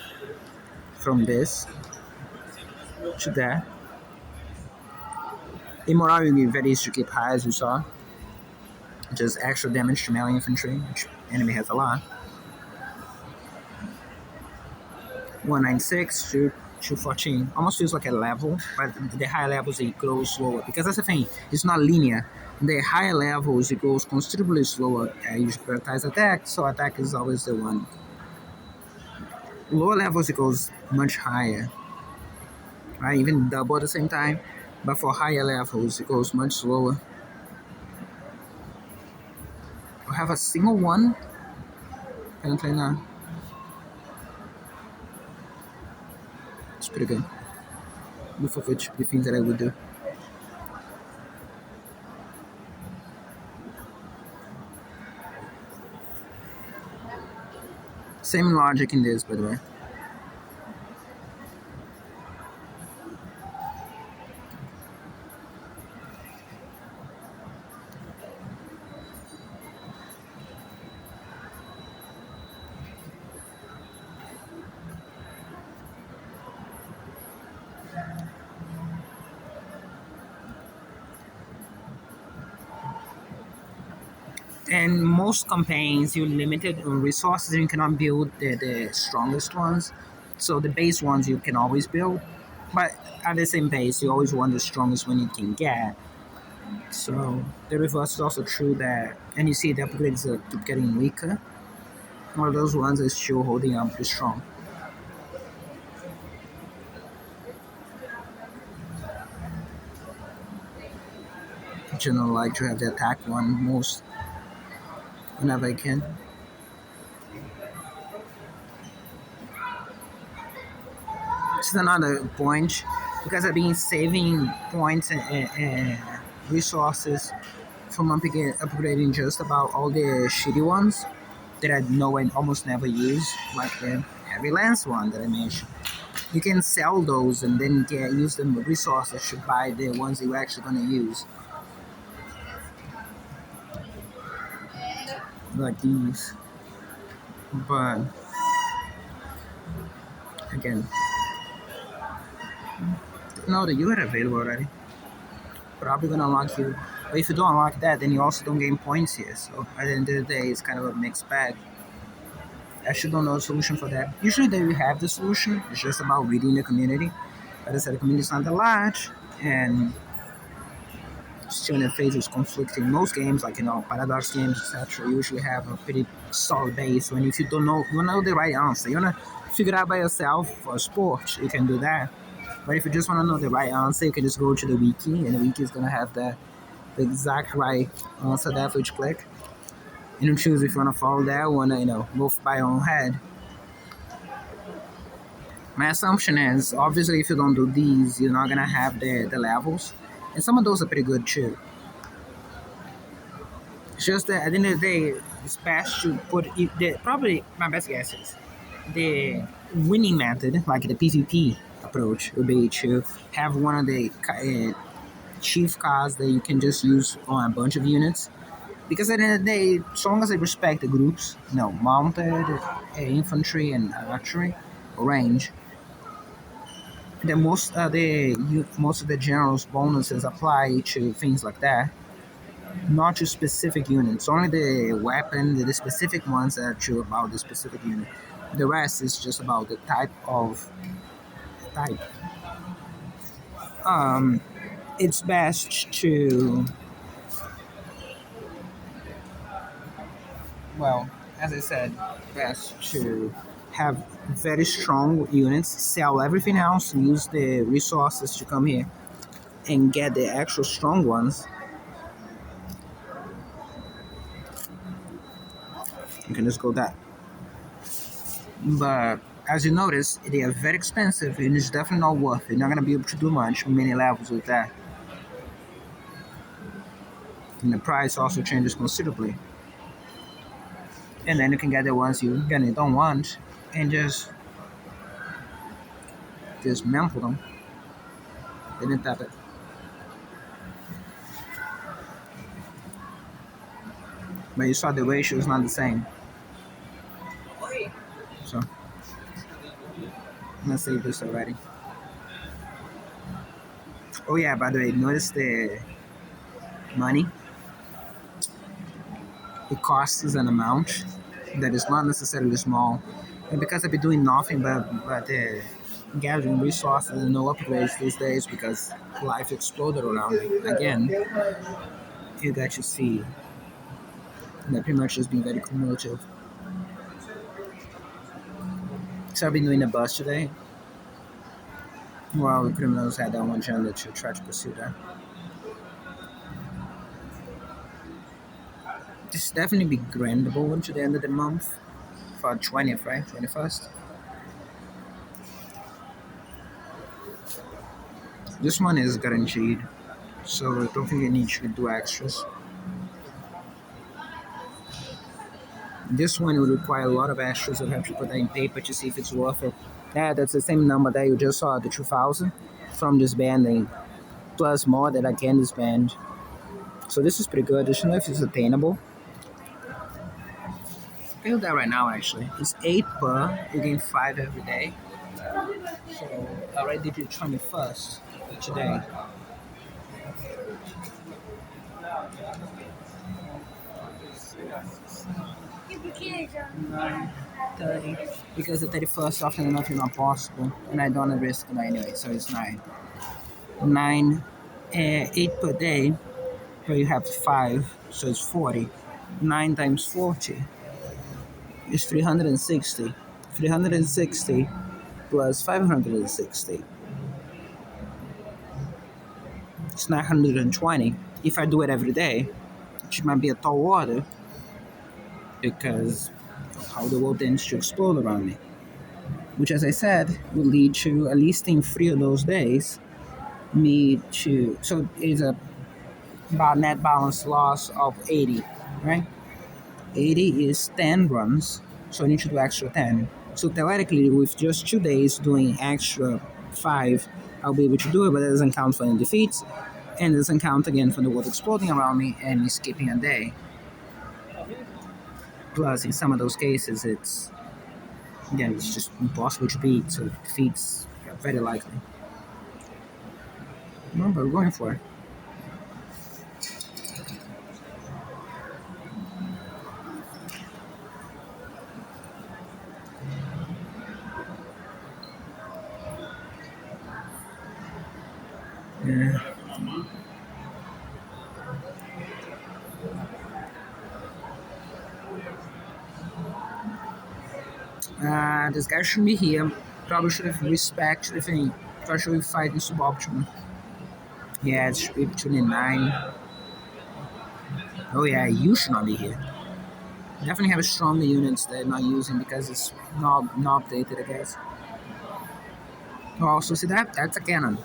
from this to that. Immoral will be very easy to keep high, as you saw. Just extra damage to melee infantry, which enemy has a lot. 196 to 214. Almost feels like a level, but the higher levels it grows slower. Because that's the thing, it's not linear. The higher levels it goes considerably slower. I usually prioritize attack, so attack is always the one. Lower levels it goes much higher. Right? Even double at the same time. But for higher levels it goes much slower. I have a single one. Apparently now. It's pretty good. Both of which the things that I would do. Same logic in this, by the way. And most campaigns you're limited on resources and you cannot build the strongest ones. So the base ones you can always build, but at the same pace you always want the strongest one you can get. So the reverse is also true that, and you see the upgrades keep getting weaker. One of those ones is still holding up pretty strong. Generally like to have the attack one most whenever I can. This is another point because I've been saving points and resources from upgrading just about all the shitty ones that I know I almost never use, like the heavy lance one that I mentioned. You can sell those and then use the resources to buy the ones you're actually going to use. Like these. But again, no, the you are available already. Probably gonna unlock you. But if you don't unlock that, then you also don't gain points here. So at the end of the day, it's kind of a mixed bag. I actually don't know a solution for that. Usually they will have the solution. It's just about reading the community. But I said the community is not that large, and still in phases conflicting. Most games, like Paradox games, etc., usually have a pretty solid base. When if you don't know, you know the right answer. You wanna figure it out by yourself for sport, you can do that. But if you just want to know the right answer, you can just go to the wiki, and the wiki is gonna have the exact right answer there for each click. And you choose if you wanna follow that or wanna go by your own head. My assumption is obviously if you don't do these, you're not gonna have the levels, and some of those are pretty good too. It's just that at the end of the day, it's best to put probably my best guess is the winning method, like the PvP approach, would be to have one of the chief cards that you can just use on a bunch of units, Because at the end of the day, so long as they respect the groups, mounted, infantry, and archery, range, then most of the general's bonuses apply to things like that, not to specific units. Only the weapon, the specific ones that are true about the specific unit. The rest is just about the type. Um, it's best to, well, as I said, best to have very strong units, sell everything else, and use the resources to come here and get the actual strong ones. You can just go that. But as you notice, they are very expensive and it's definitely not worth it. You're not gonna be able to do much many levels with that. And the price also changes considerably. And then you can get the ones you really don't want and just dismantle them. Didn't tap it. But you saw the ratio is not the same. So I'm gonna save this already. Oh yeah, by the way, notice the money. It costs an amount that is not necessarily small. And because I've been doing nothing but gathering resources and no upgrades these days because life exploded around me. Again, you got to see that pretty much has been very cumulative. So I've been doing a bus today while the criminals had their own agenda to try to pursue that. This definitely be grindable into the end of the month for 20th, right? 21st. This one is guaranteed, so I don't think you need to do extras. This one will require a lot of extras. You'll have to put that in paper to see if it's worth it. Yeah, that's the same number that you just saw, the 2000 from this banding, plus more that I can disband. So this is pretty good. I don't know if it's attainable. I do that right now actually. It's 8 per, you gain 5 every day. So I already did 21st today. Nine 30. Because the 31st often enough is not possible. And I don't want to risk it anyway, so it's 9. 9, 8 per day, where you have 5, so it's 40. 9 times 40 is 360. 360 plus 560. It's 920. If I do it every day, which might be a tall order because of how the world tends to explode around me. Which, as I said, will lead to, at least in 3 of those days, me to. So it's a about net balance loss of 80, right? 80 is 10 runs, so I need to do extra 10. So theoretically, with just 2 days doing extra 5, I'll be able to do it, but it doesn't count for any defeats, and it doesn't count again for the world exploding around me and me skipping a day. Plus, in some of those cases, it's just impossible to beat, so defeats are very likely. Remember, we're going for it. Yeah. This guy shouldn't be here. Probably should have respect the thing. Probably should be fighting suboptimal. Yeah, it should be between 9. Oh yeah, you should not be here. Definitely have stronger units that I'm not using because it's not updated, I guess. Oh, also see that? That's a cannon.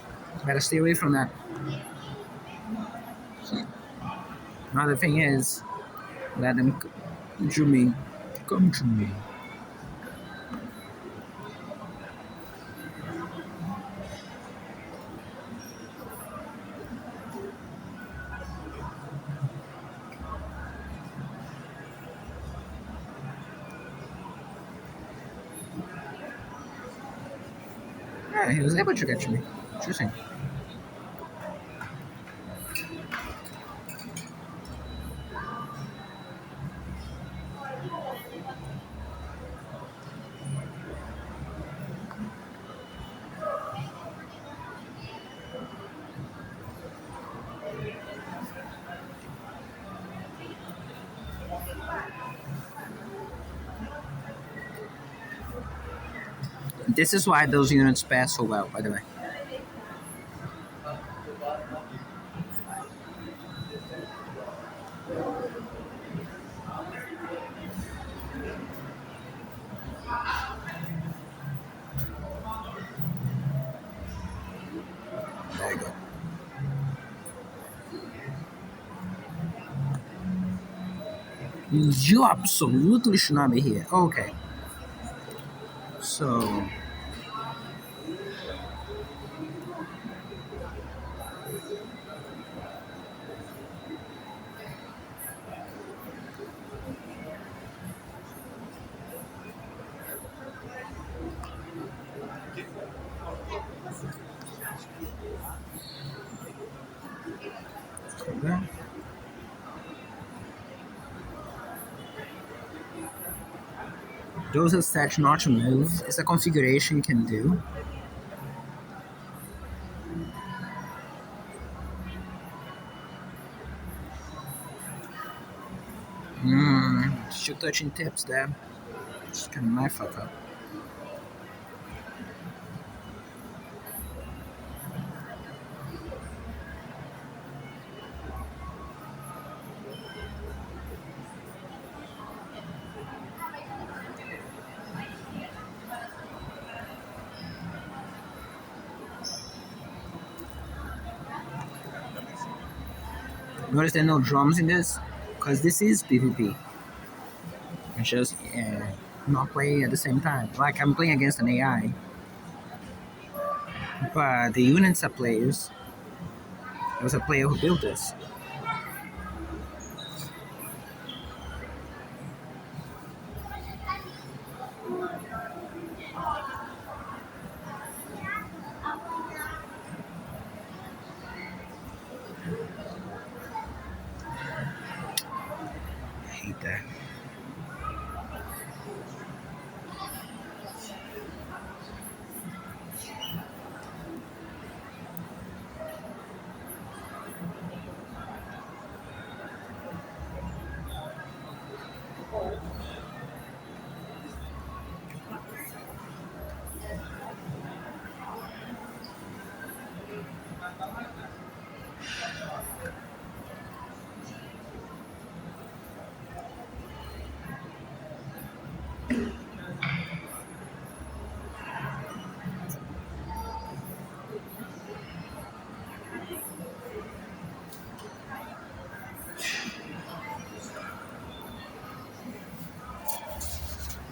Better stay away from that. Another thing is, let them come to me. Come to me. Yeah, he was able to catch me. Interesting. This is why those units pass so well, by the way. There you go. You absolutely should not be here. Okay. So, okay. Those are set not to move. It's a configuration you can do. Still touching tips there. It's kind of my fuck up. Notice there are no drums in this, because this is PvP. It's just not playing at the same time. Like I'm playing against an AI, but the units are players. There was a player who built this. I hate that.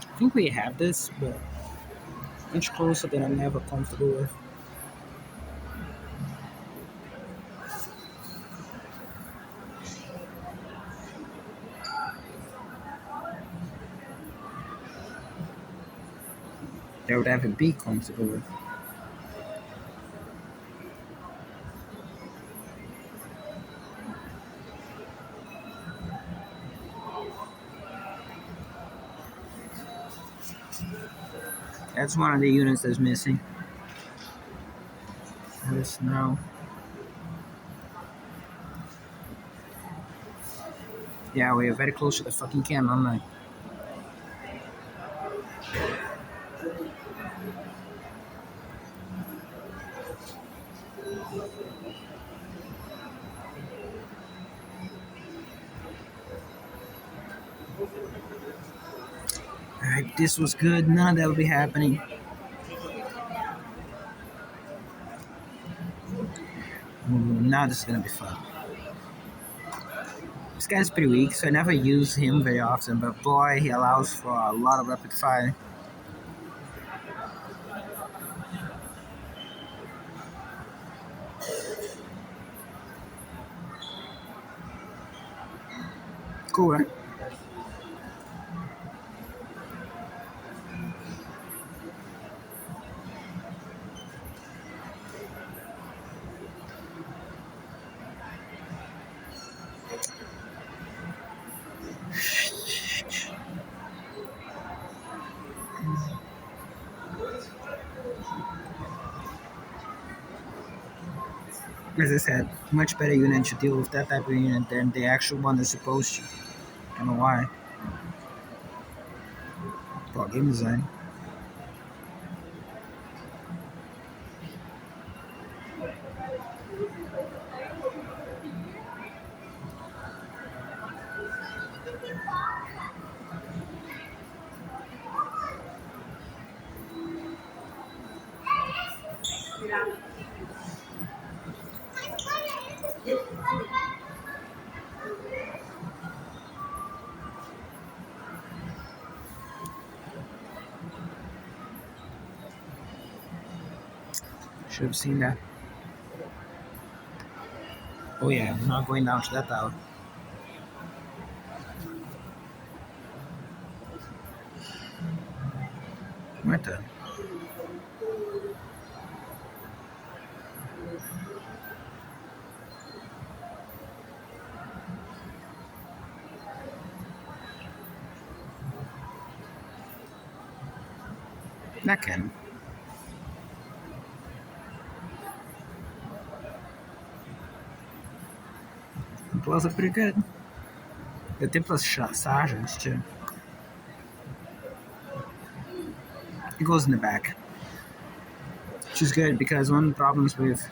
I think we have this, but much closer than I'm ever comfortable with. That would ever be comfortable with. That's one of the units that's missing. This now. Yeah, we are very close to the fucking camera, aren't Alright, this was good. None of that will be happening. Now this is gonna be fun. This guy's pretty weak, so I never use him very often, but boy, he allows for a lot of rapid fire. Cool, right? As I said, much better unit to deal with that type of unit than the actual one that's supposed to. I don't know why. Well, game design. Should have seen that. Oh yeah, I'm not going down to that tower. My turn. That can. Templars are pretty good. The Templars sergeants too. It goes in the back, which is good because one of the problems with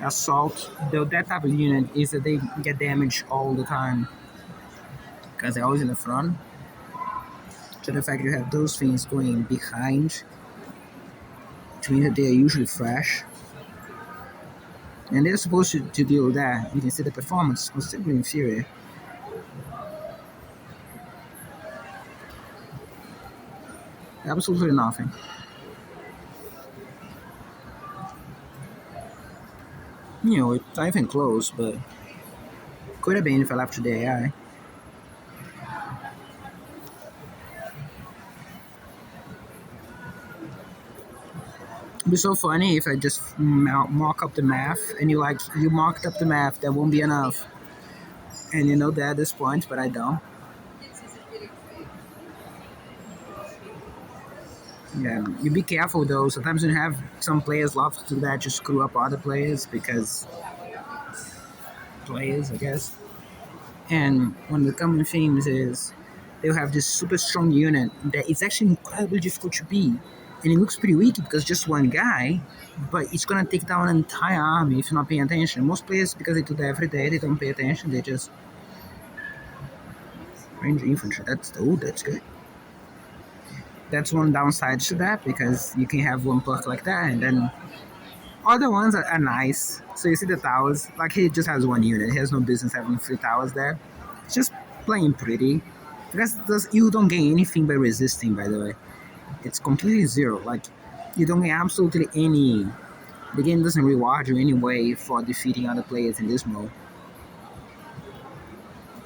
assault, though that type of unit, is that they get damaged all the time because they're always in the front. So the fact you have those things going behind, which means that they are usually fresh, and they're supposed to deal with that. You can see the performance was simply inferior. Absolutely nothing. It's not even close, but could have been if I left to the AI. It'd be so funny if I just mock up the math and you marked up the math, that won't be enough. And you know that at this point, but I don't. Yeah, you be careful though. Sometimes you have some players love to do that, just screw up other players because players, I guess. And one of the common themes is they'll have this super strong unit that it's actually incredibly difficult to beat. And it looks pretty weak because just one guy, but it's gonna take down an entire army if you're not paying attention. Most players, because they do that every day, they don't pay attention, they just range infantry. That's good. That's one downside to that because you can have one perk like that and then other ones are nice. So you see the towers, like he just has one unit. He has no business having 3 towers there. It's just playing pretty. Because you don't gain anything by resisting, by the way. It's completely zero. Like, you don't get absolutely any. The game doesn't reward you anyway for defeating other players in this mode.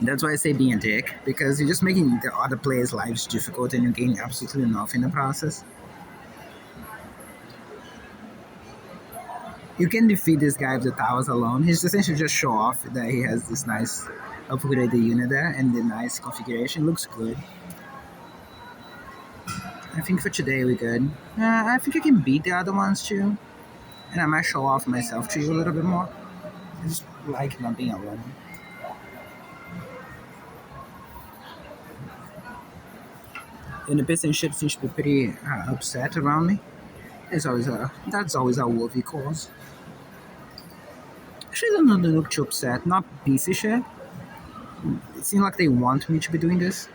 That's why I say being a dick, because you're just making the other players' lives difficult and you're getting absolutely nothing in the process. You can defeat this guy with the towers alone. He's essentially just show off that he has this nice upgraded unit there and the nice configuration. Looks good. I think for today we're good. I think I can beat the other ones too. And I might show off myself to you a little bit more. I just like not being alone. And the business ship seems to be pretty upset around me. That's always a worthy cause. Actually, don't look too upset. Not PC shit. It seems like they want me to be doing this.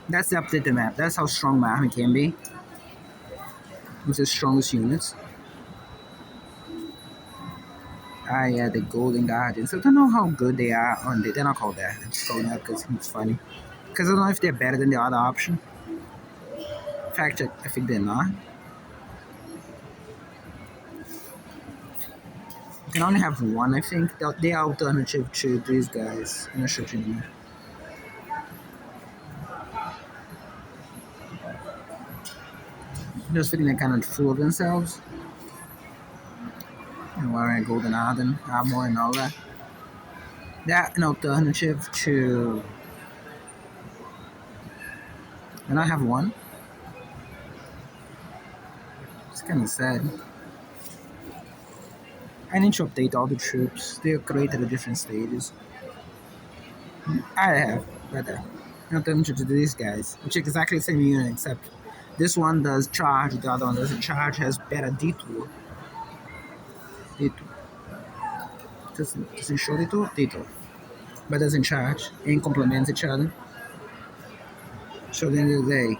That's the updated map. That's how strong my army can be. With the strongest units. Yeah, the Golden Guardians. I don't know how good they are on the. They're not called that. I'm just calling that because it's funny. Because I don't know if they're better than the other option. In fact, I think they're not. You can only have one, I think. They are alternative to these guys. I'm not sure anymore. Just feeling they're kind of full of themselves. And wearing golden armor and all that. They're an alternative to And I have one. It's kind of sad. I need to update all the troops. They're created at different stages. I have, but I'm going to do these guys, which is exactly the same unit, except this one does charge, the other one doesn't charge, has better detour. Detour. Doesn't show detour? Detour. But doesn't charge and complements each other. So at the end of the day,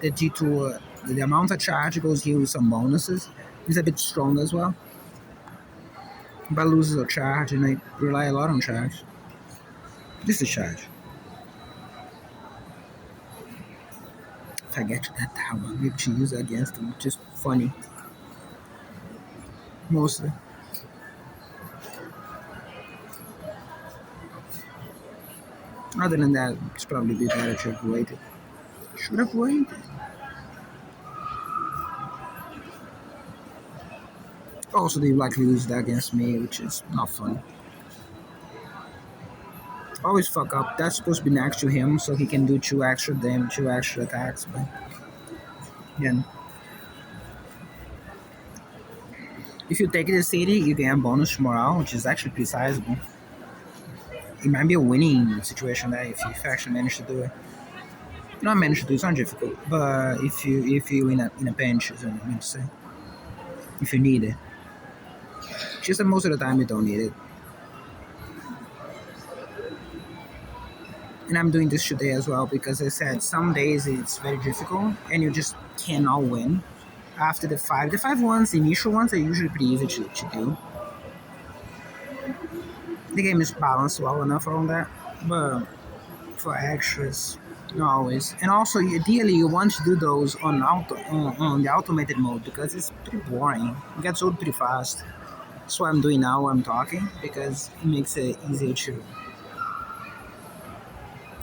the detour, the amount of charge goes here with some bonuses. It's a bit strong as well. But loses a charge, and I rely a lot on charge. This is charge. If I get to that tower, maybe to use it against them. Just funny. Mostly. Other than that, it's probably be better to have waited. Should have waited. Also, they likely use that against me, which is not fun. Always fuck up. That's supposed to be next to him, so he can do two extra damage, two extra attacks. But again, if you take the city, you get a bonus morale, which is actually pretty sizable. It might be a winning situation there if you actually manage to do it. Not manage to do it's not difficult, but if you in a pinch, is what I mean to say. If you need it, just that most of the time you don't need it. And I'm doing this today as well because I said some days it's very difficult and you just cannot win. After the five ones, the initial ones are usually pretty easy to do. The game is balanced well enough on that, but for extras, not always. And also, ideally, you want to do those on the automated mode because it's pretty boring. It gets old pretty fast. That's what I'm doing now while I'm talking because it makes it easier to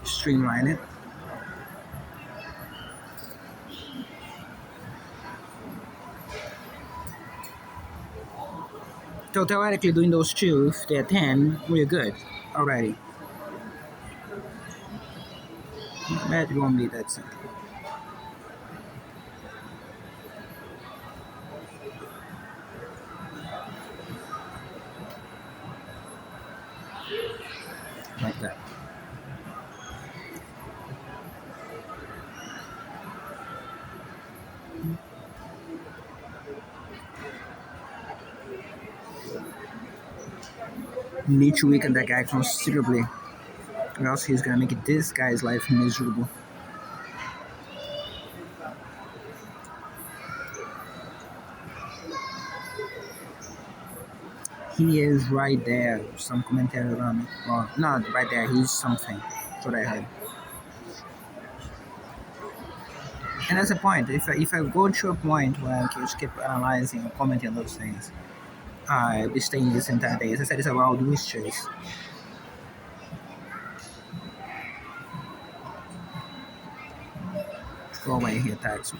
streamline it. So theoretically, doing those two, if they're 10, we're good already. That won't be that simple. Like that. Need to weaken that guy considerably, or else he's gonna make this guy's life miserable. He is right there. Some commentary around me. Well, not right there. He's something. That's what I heard. And that's the point. If I go to a point where I can just keep analyzing or commenting on those things, I'll be staying this entire day. As I said, it's a wild goose chase. Go away, he attacks me.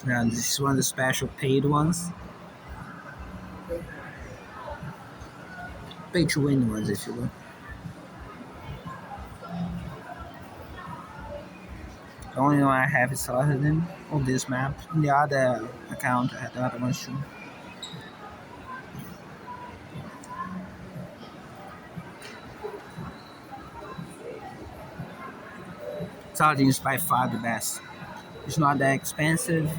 And this is one of the special paid ones. Pay to win ones, if you will. The only one I have is Saladin on this map. In the other account, I had the other ones too. Saladin is by far the best. It's not that expensive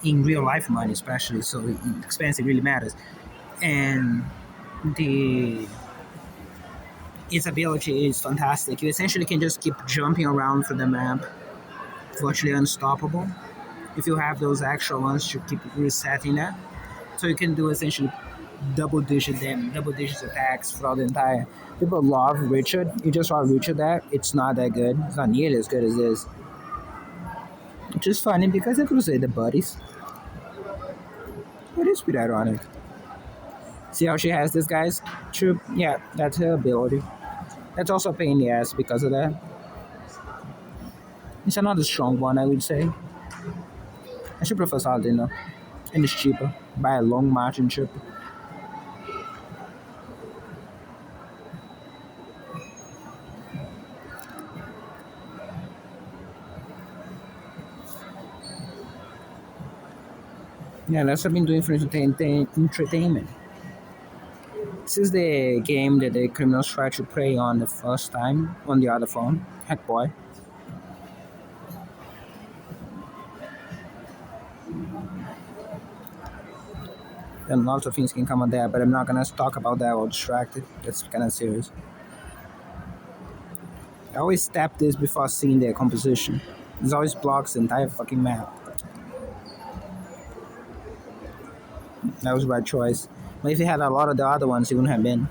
in real life money, especially. So expensive really matters, and the its ability is fantastic. You essentially can just keep jumping around through the map, virtually unstoppable. If you have those extra ones to keep resetting that, so you can do essentially double digit attacks throughout the entire. People love Richard. You just saw Richard there. It's not that good. It's not nearly as good as this. Which is funny because I could say the buddies. But it's pretty ironic. See how she has this guy's troop? Yeah, that's her ability. That's also a pain in the ass because of that. It's another strong one, I would say. I should prefer Saladin though. And it's cheaper. By a long margin cheaper. Yeah, that's what I've been doing for entertainment. This is the game that the criminals tried to play on the first time on the other phone. Heck boy. And lots of things can come on there, but I'm not gonna talk about that or distracted. That's kind of serious. I always tap this before seeing the composition. It always blocks the entire fucking map. That was a bad choice. But if you had a lot of the other ones, it wouldn't have been.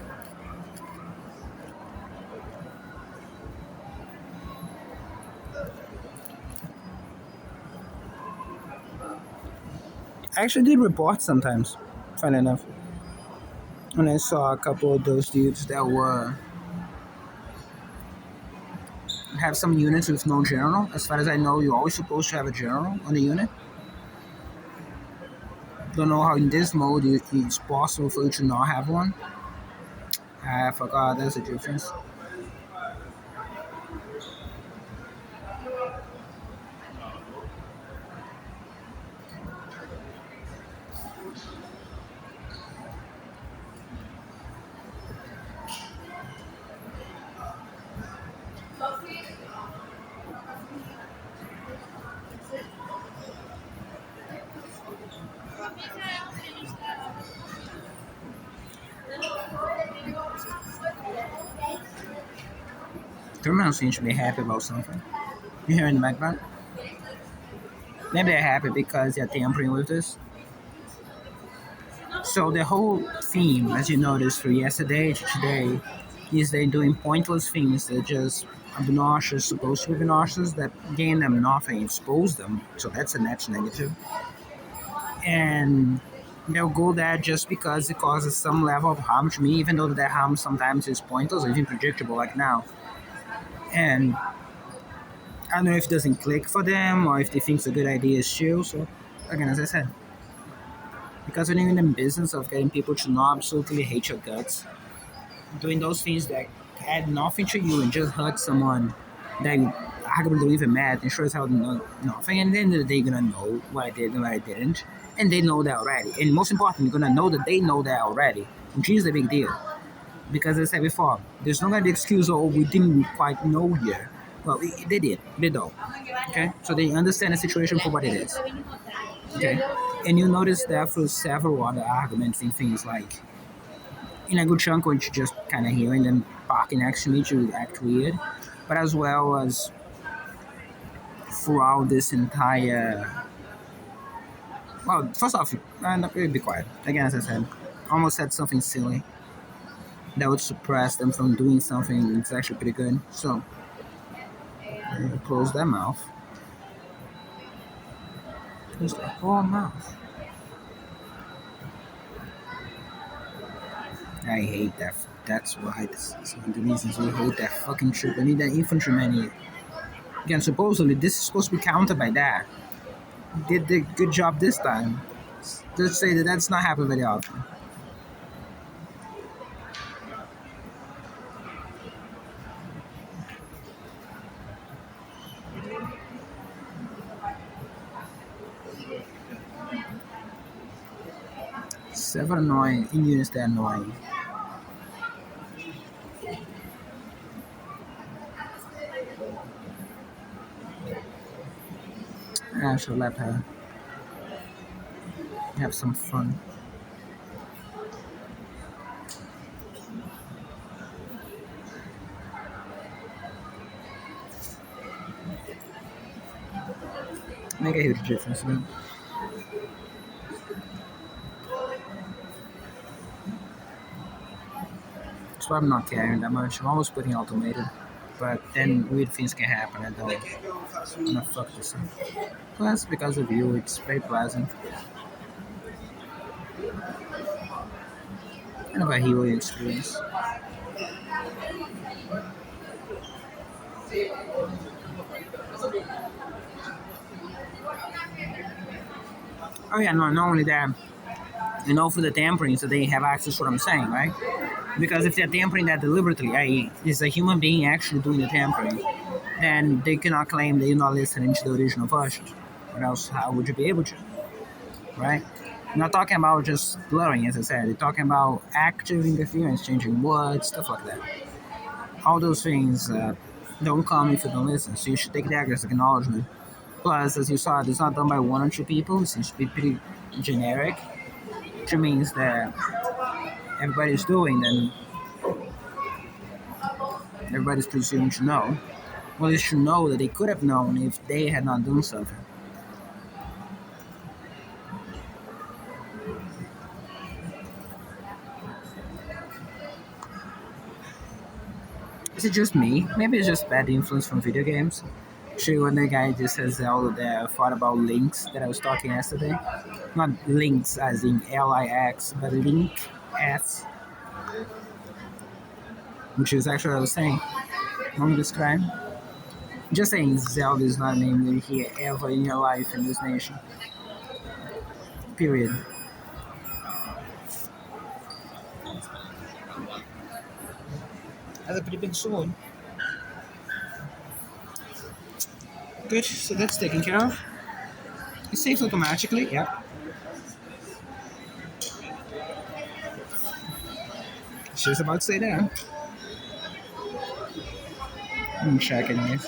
I actually did report sometimes, funny enough. When I saw a couple of those dudes that were have some units with no general. As far as I know, you're always supposed to have a general on the unit. Don't know how in this mode it's possible for you to not have one. I forgot there's a difference. Terminal seems to be happy about something. You hear in the background? Maybe they're happy because they're tampering with this. So the whole theme, as you noticed from yesterday to today, is they doing pointless things that just obnoxious, supposed to be obnoxious, that gain them nothing, expose them. So that's a net negative. And they'll go there just because it causes some level of harm to me, even though that harm sometimes is pointless or even predictable, like now. And I don't know if it doesn't click for them or if they think it's a good idea is chill. So again, as I said, because when you're in the business of getting people to not absolutely hate your guts, doing those things that add nothing to you and just hurt someone that you arguably even mad and sure as hell know nothing. And then they're gonna know what I did and what I didn't, and they know that already. And most important, you're gonna know that they know that already, which is the big deal. Because as I said before, there's no gonna be excuse, oh, we didn't quite know here. Well, they did. They don't. Okay? So they understand the situation for what it is. Okay? And you notice that for several other arguments and things like, in a good chunk, which you just kind of hearing them barking next to me to act weird, but as well as throughout this entire. Well, first off, I'm not going to be quiet. Again, as I said, almost said something silly that would suppress them from doing something that's actually pretty good. So, close their mouth. Close their whole mouth. I hate that. That's why this is one of the reasons we hate that fucking trip. We need that infantryman here. Again, supposedly this is supposed to be countered by that. Did the good job this time. Just say that that's not happening very often. Several annoying in units that are annoying. I should let her have some fun. Make a huge difference, man. So I'm not caring that much. I'm always putting automated. But then weird things can happen and I'm gonna fuck this up. Plus, because of you, it's very pleasant. Kind of a healing experience. Oh yeah, no, not only that, for the tampering, so they have access to what I'm saying, right? Because if they're tampering that deliberately, i.e., is a human being actually doing the tampering, then they cannot claim that you're not listening to the original version. Or else, how would you be able to? Right? Not talking about just blurring, as I said. They're talking about active interference, changing words, stuff like that. All those things don't come if you don't listen. So you should take that as acknowledgement. Plus, as you saw, it's not done by one or two people. It seems to be pretty generic, which means that everybody's doing, then everybody's presumed to know. Well, they should know that they could have known if they had not done something. Is it just me? Maybe it's just bad influence from video games. Actually, when the guy just says Zelda there, I thought about Links that I was talking yesterday. Not Links as in Lix, but Link S, which is actually what I was saying. Let me describe. Just saying Zelda is not a name you hear ever in your life in this nation. Period. That's a pretty big sword. Good, so that's taken care of. It saves automatically, yeah. She was about to say that. Let me check anyways.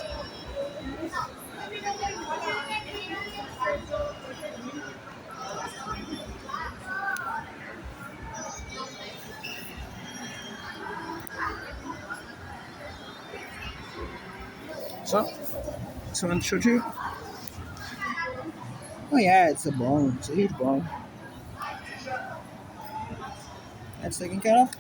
So, someone showed you? Oh yeah, it's a bone. It's a huge bone. That's taken care of.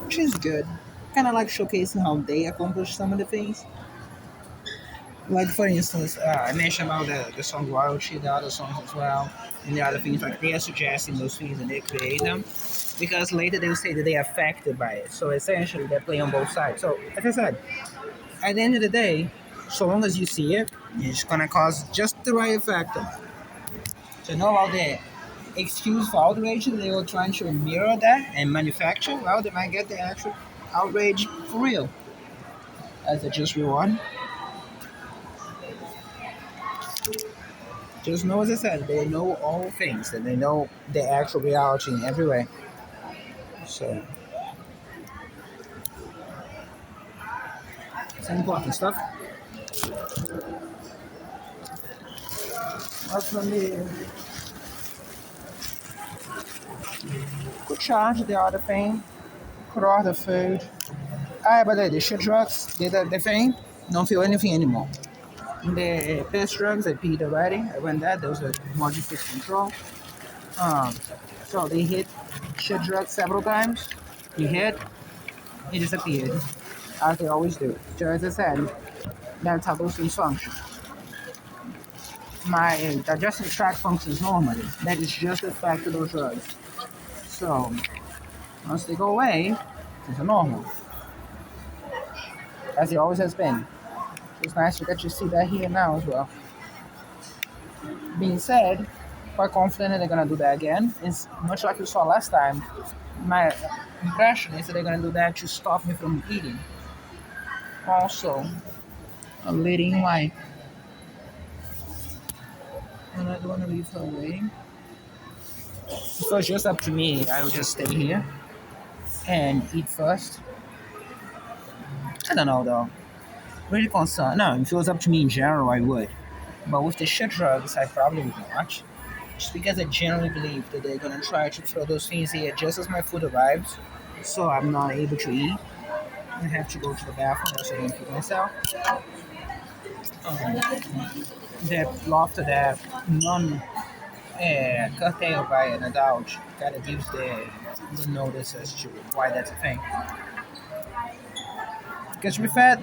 Which is good. Kind of like showcasing how they accomplish some of the things. Like for instance, I mentioned about the song royalty, the other songs as well, and the other things like they are suggesting those things and they create them, because later they will say that they are affected by it. So essentially, they play on both sides. So as I said, at the end of the day, so long as you see it, it's gonna cause just the right effect. So know about the excuse for outrage they were trying to mirror that and manufacture. Well, they might get the actual outrage for real as a just reward. Just know, as I said, they know all things and they know the actual reality in every way. So, it's important stuff. Also, could charge the other thing, could order food. Ah, but the shit drugs did the thing, don't feel anything anymore. The best drugs I peed already. I went that. Those are more difficult control. Um, so they hit shit drugs several times. He hit, he disappeared, as they always do. So as I said, that's how those things function. My digestive tract functions normally. That is just the effect of those drugs. So once they go away, it's normal, as it always has been. It's nice to get to see that here now as well. Being said, quite confident that they're gonna do that again. It's much like you saw last time. My impression is that they're gonna do that to stop me from eating. Also, a lady in white. And I don't wanna leave her waiting. If it was just up to me, I would just stay here and eat first. I don't know though. Really concerned. No, if it was up to me in general, I would. But with the shit drugs, I probably would not. Just because I generally believe that they're gonna try to throw those things here just as my food arrives, so I'm not able to eat. I have to go to the bathroom, else I don't feed myself. That after that non curtailed by an adult kind of gives the notice as to why that's a thing. Because we've had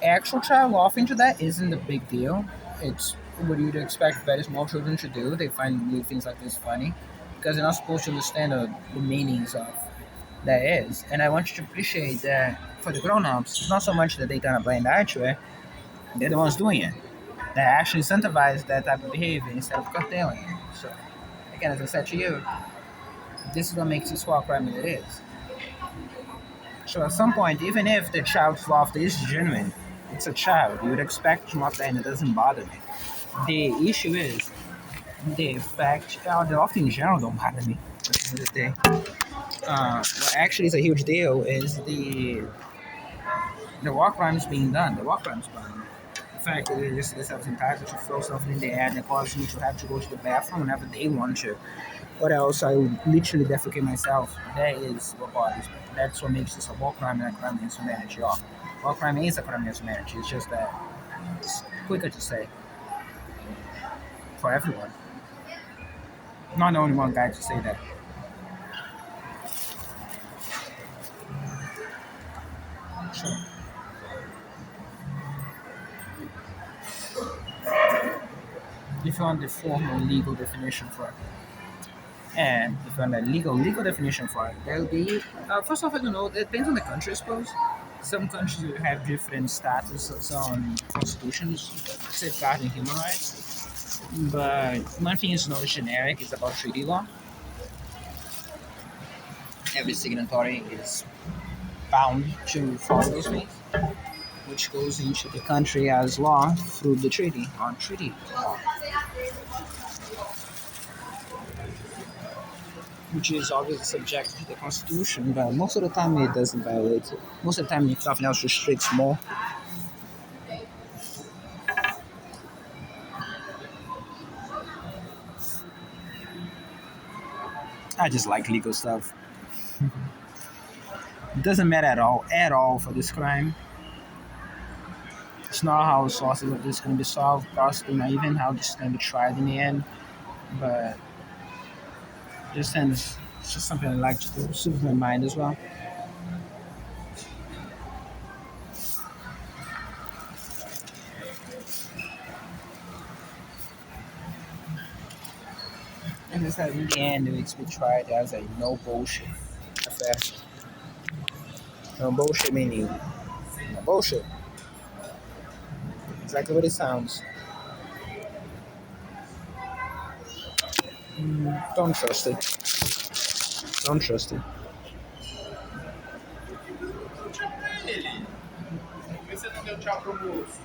actual child off into that isn't a big deal. It's what you'd expect very small children to do. They find new things like this funny because they're not supposed to understand the meanings of that is. And I want you to appreciate that for the grown-ups, it's not so much that they kind of blind eye to it, they're the ones doing it. They actually incentivize that type of behavior instead of curtailing it. So, again, as I said to you, this is what makes this war crime that it is. So at some point, even if the child's laughter is genuine, It's a child. You would expect more pain. It doesn't bother me. The issue is the fact, the often in general don't bother me. At the end of the day, what actually is a huge deal is the war crimes being done. The war crimes being the fact that this have entitled to throw something in the air that causes me to have to go to the bathroom whenever they want to. Or else I would literally defecate myself. That is what bothers me. That's what makes this a war crime and a crime against humanity. War crime is a crime against humanity. It's just that it's quicker to say for everyone. Not the only one guy to say that. Sure. If you want the formal legal definition for it, and if you want a legal definition for it, there'll be first off, I don't know. It depends on the country, I suppose. Some countries will have different statuses on constitutions safeguarding human rights. But one thing is no generic, it's about treaty law. Every signatory is bound to follow those things, which goes into the country as law through the treaty on treaty law, which is obviously subject to the constitution, but most of the time it doesn't violate it. Most of the time, if nothing else, restricts more. I just like legal stuff. It doesn't matter at all for this crime. It's not how sources of this can be solved, possibly not even how this can be tried in the end, but just ends. It's just something I like to do, soothe my mind as well. And it's that in the end, it makes me try it as a no bullshit affair. No bullshit meaning no bullshit. Exactly what it sounds. Don't trust it. Don't trust it. Por que você não deu tchau pro moço?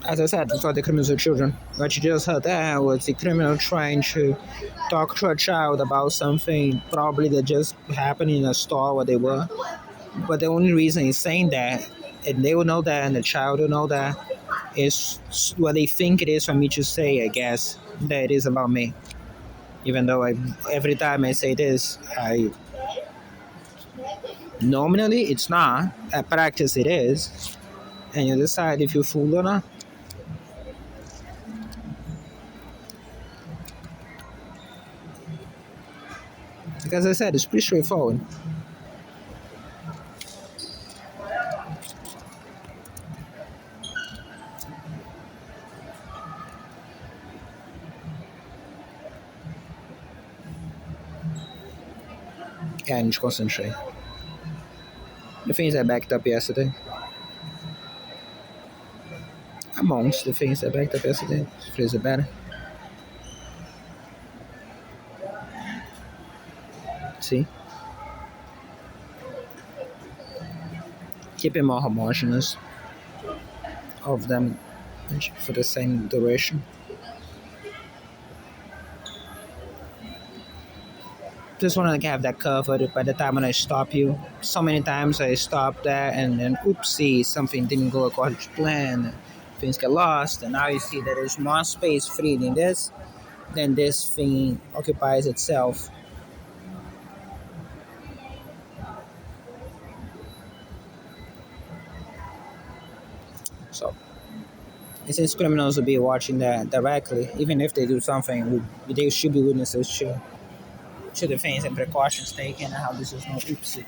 As I said, for the criminals are children. What you just heard there was the criminal trying to talk to a child about something probably that just happened in a store where they were. But the only reason he's saying that, and they will know that, and the child will know that, is what they think it is for me to say, I guess, that it is about me. Even though every time I say this, I nominally it's not. At practice it is. And you decide if you're fooled or not. Like as I said, it's pretty straightforward. Yeah, I need to concentrate. The things I backed up yesterday. Amongst the things I backed up yesterday, phrase it better. See? Keep it more homogeneous of them for the same duration. Just want to have that covered by the time when I stop you. So many times I stop there and then oopsie, something didn't go according to plan. Things get lost, and now you see that there's more space free in this than this thing occupies itself. So, since criminals will be watching that directly, even if they do something, they should be witnesses to the things and precautions taken and how this is no oopsie.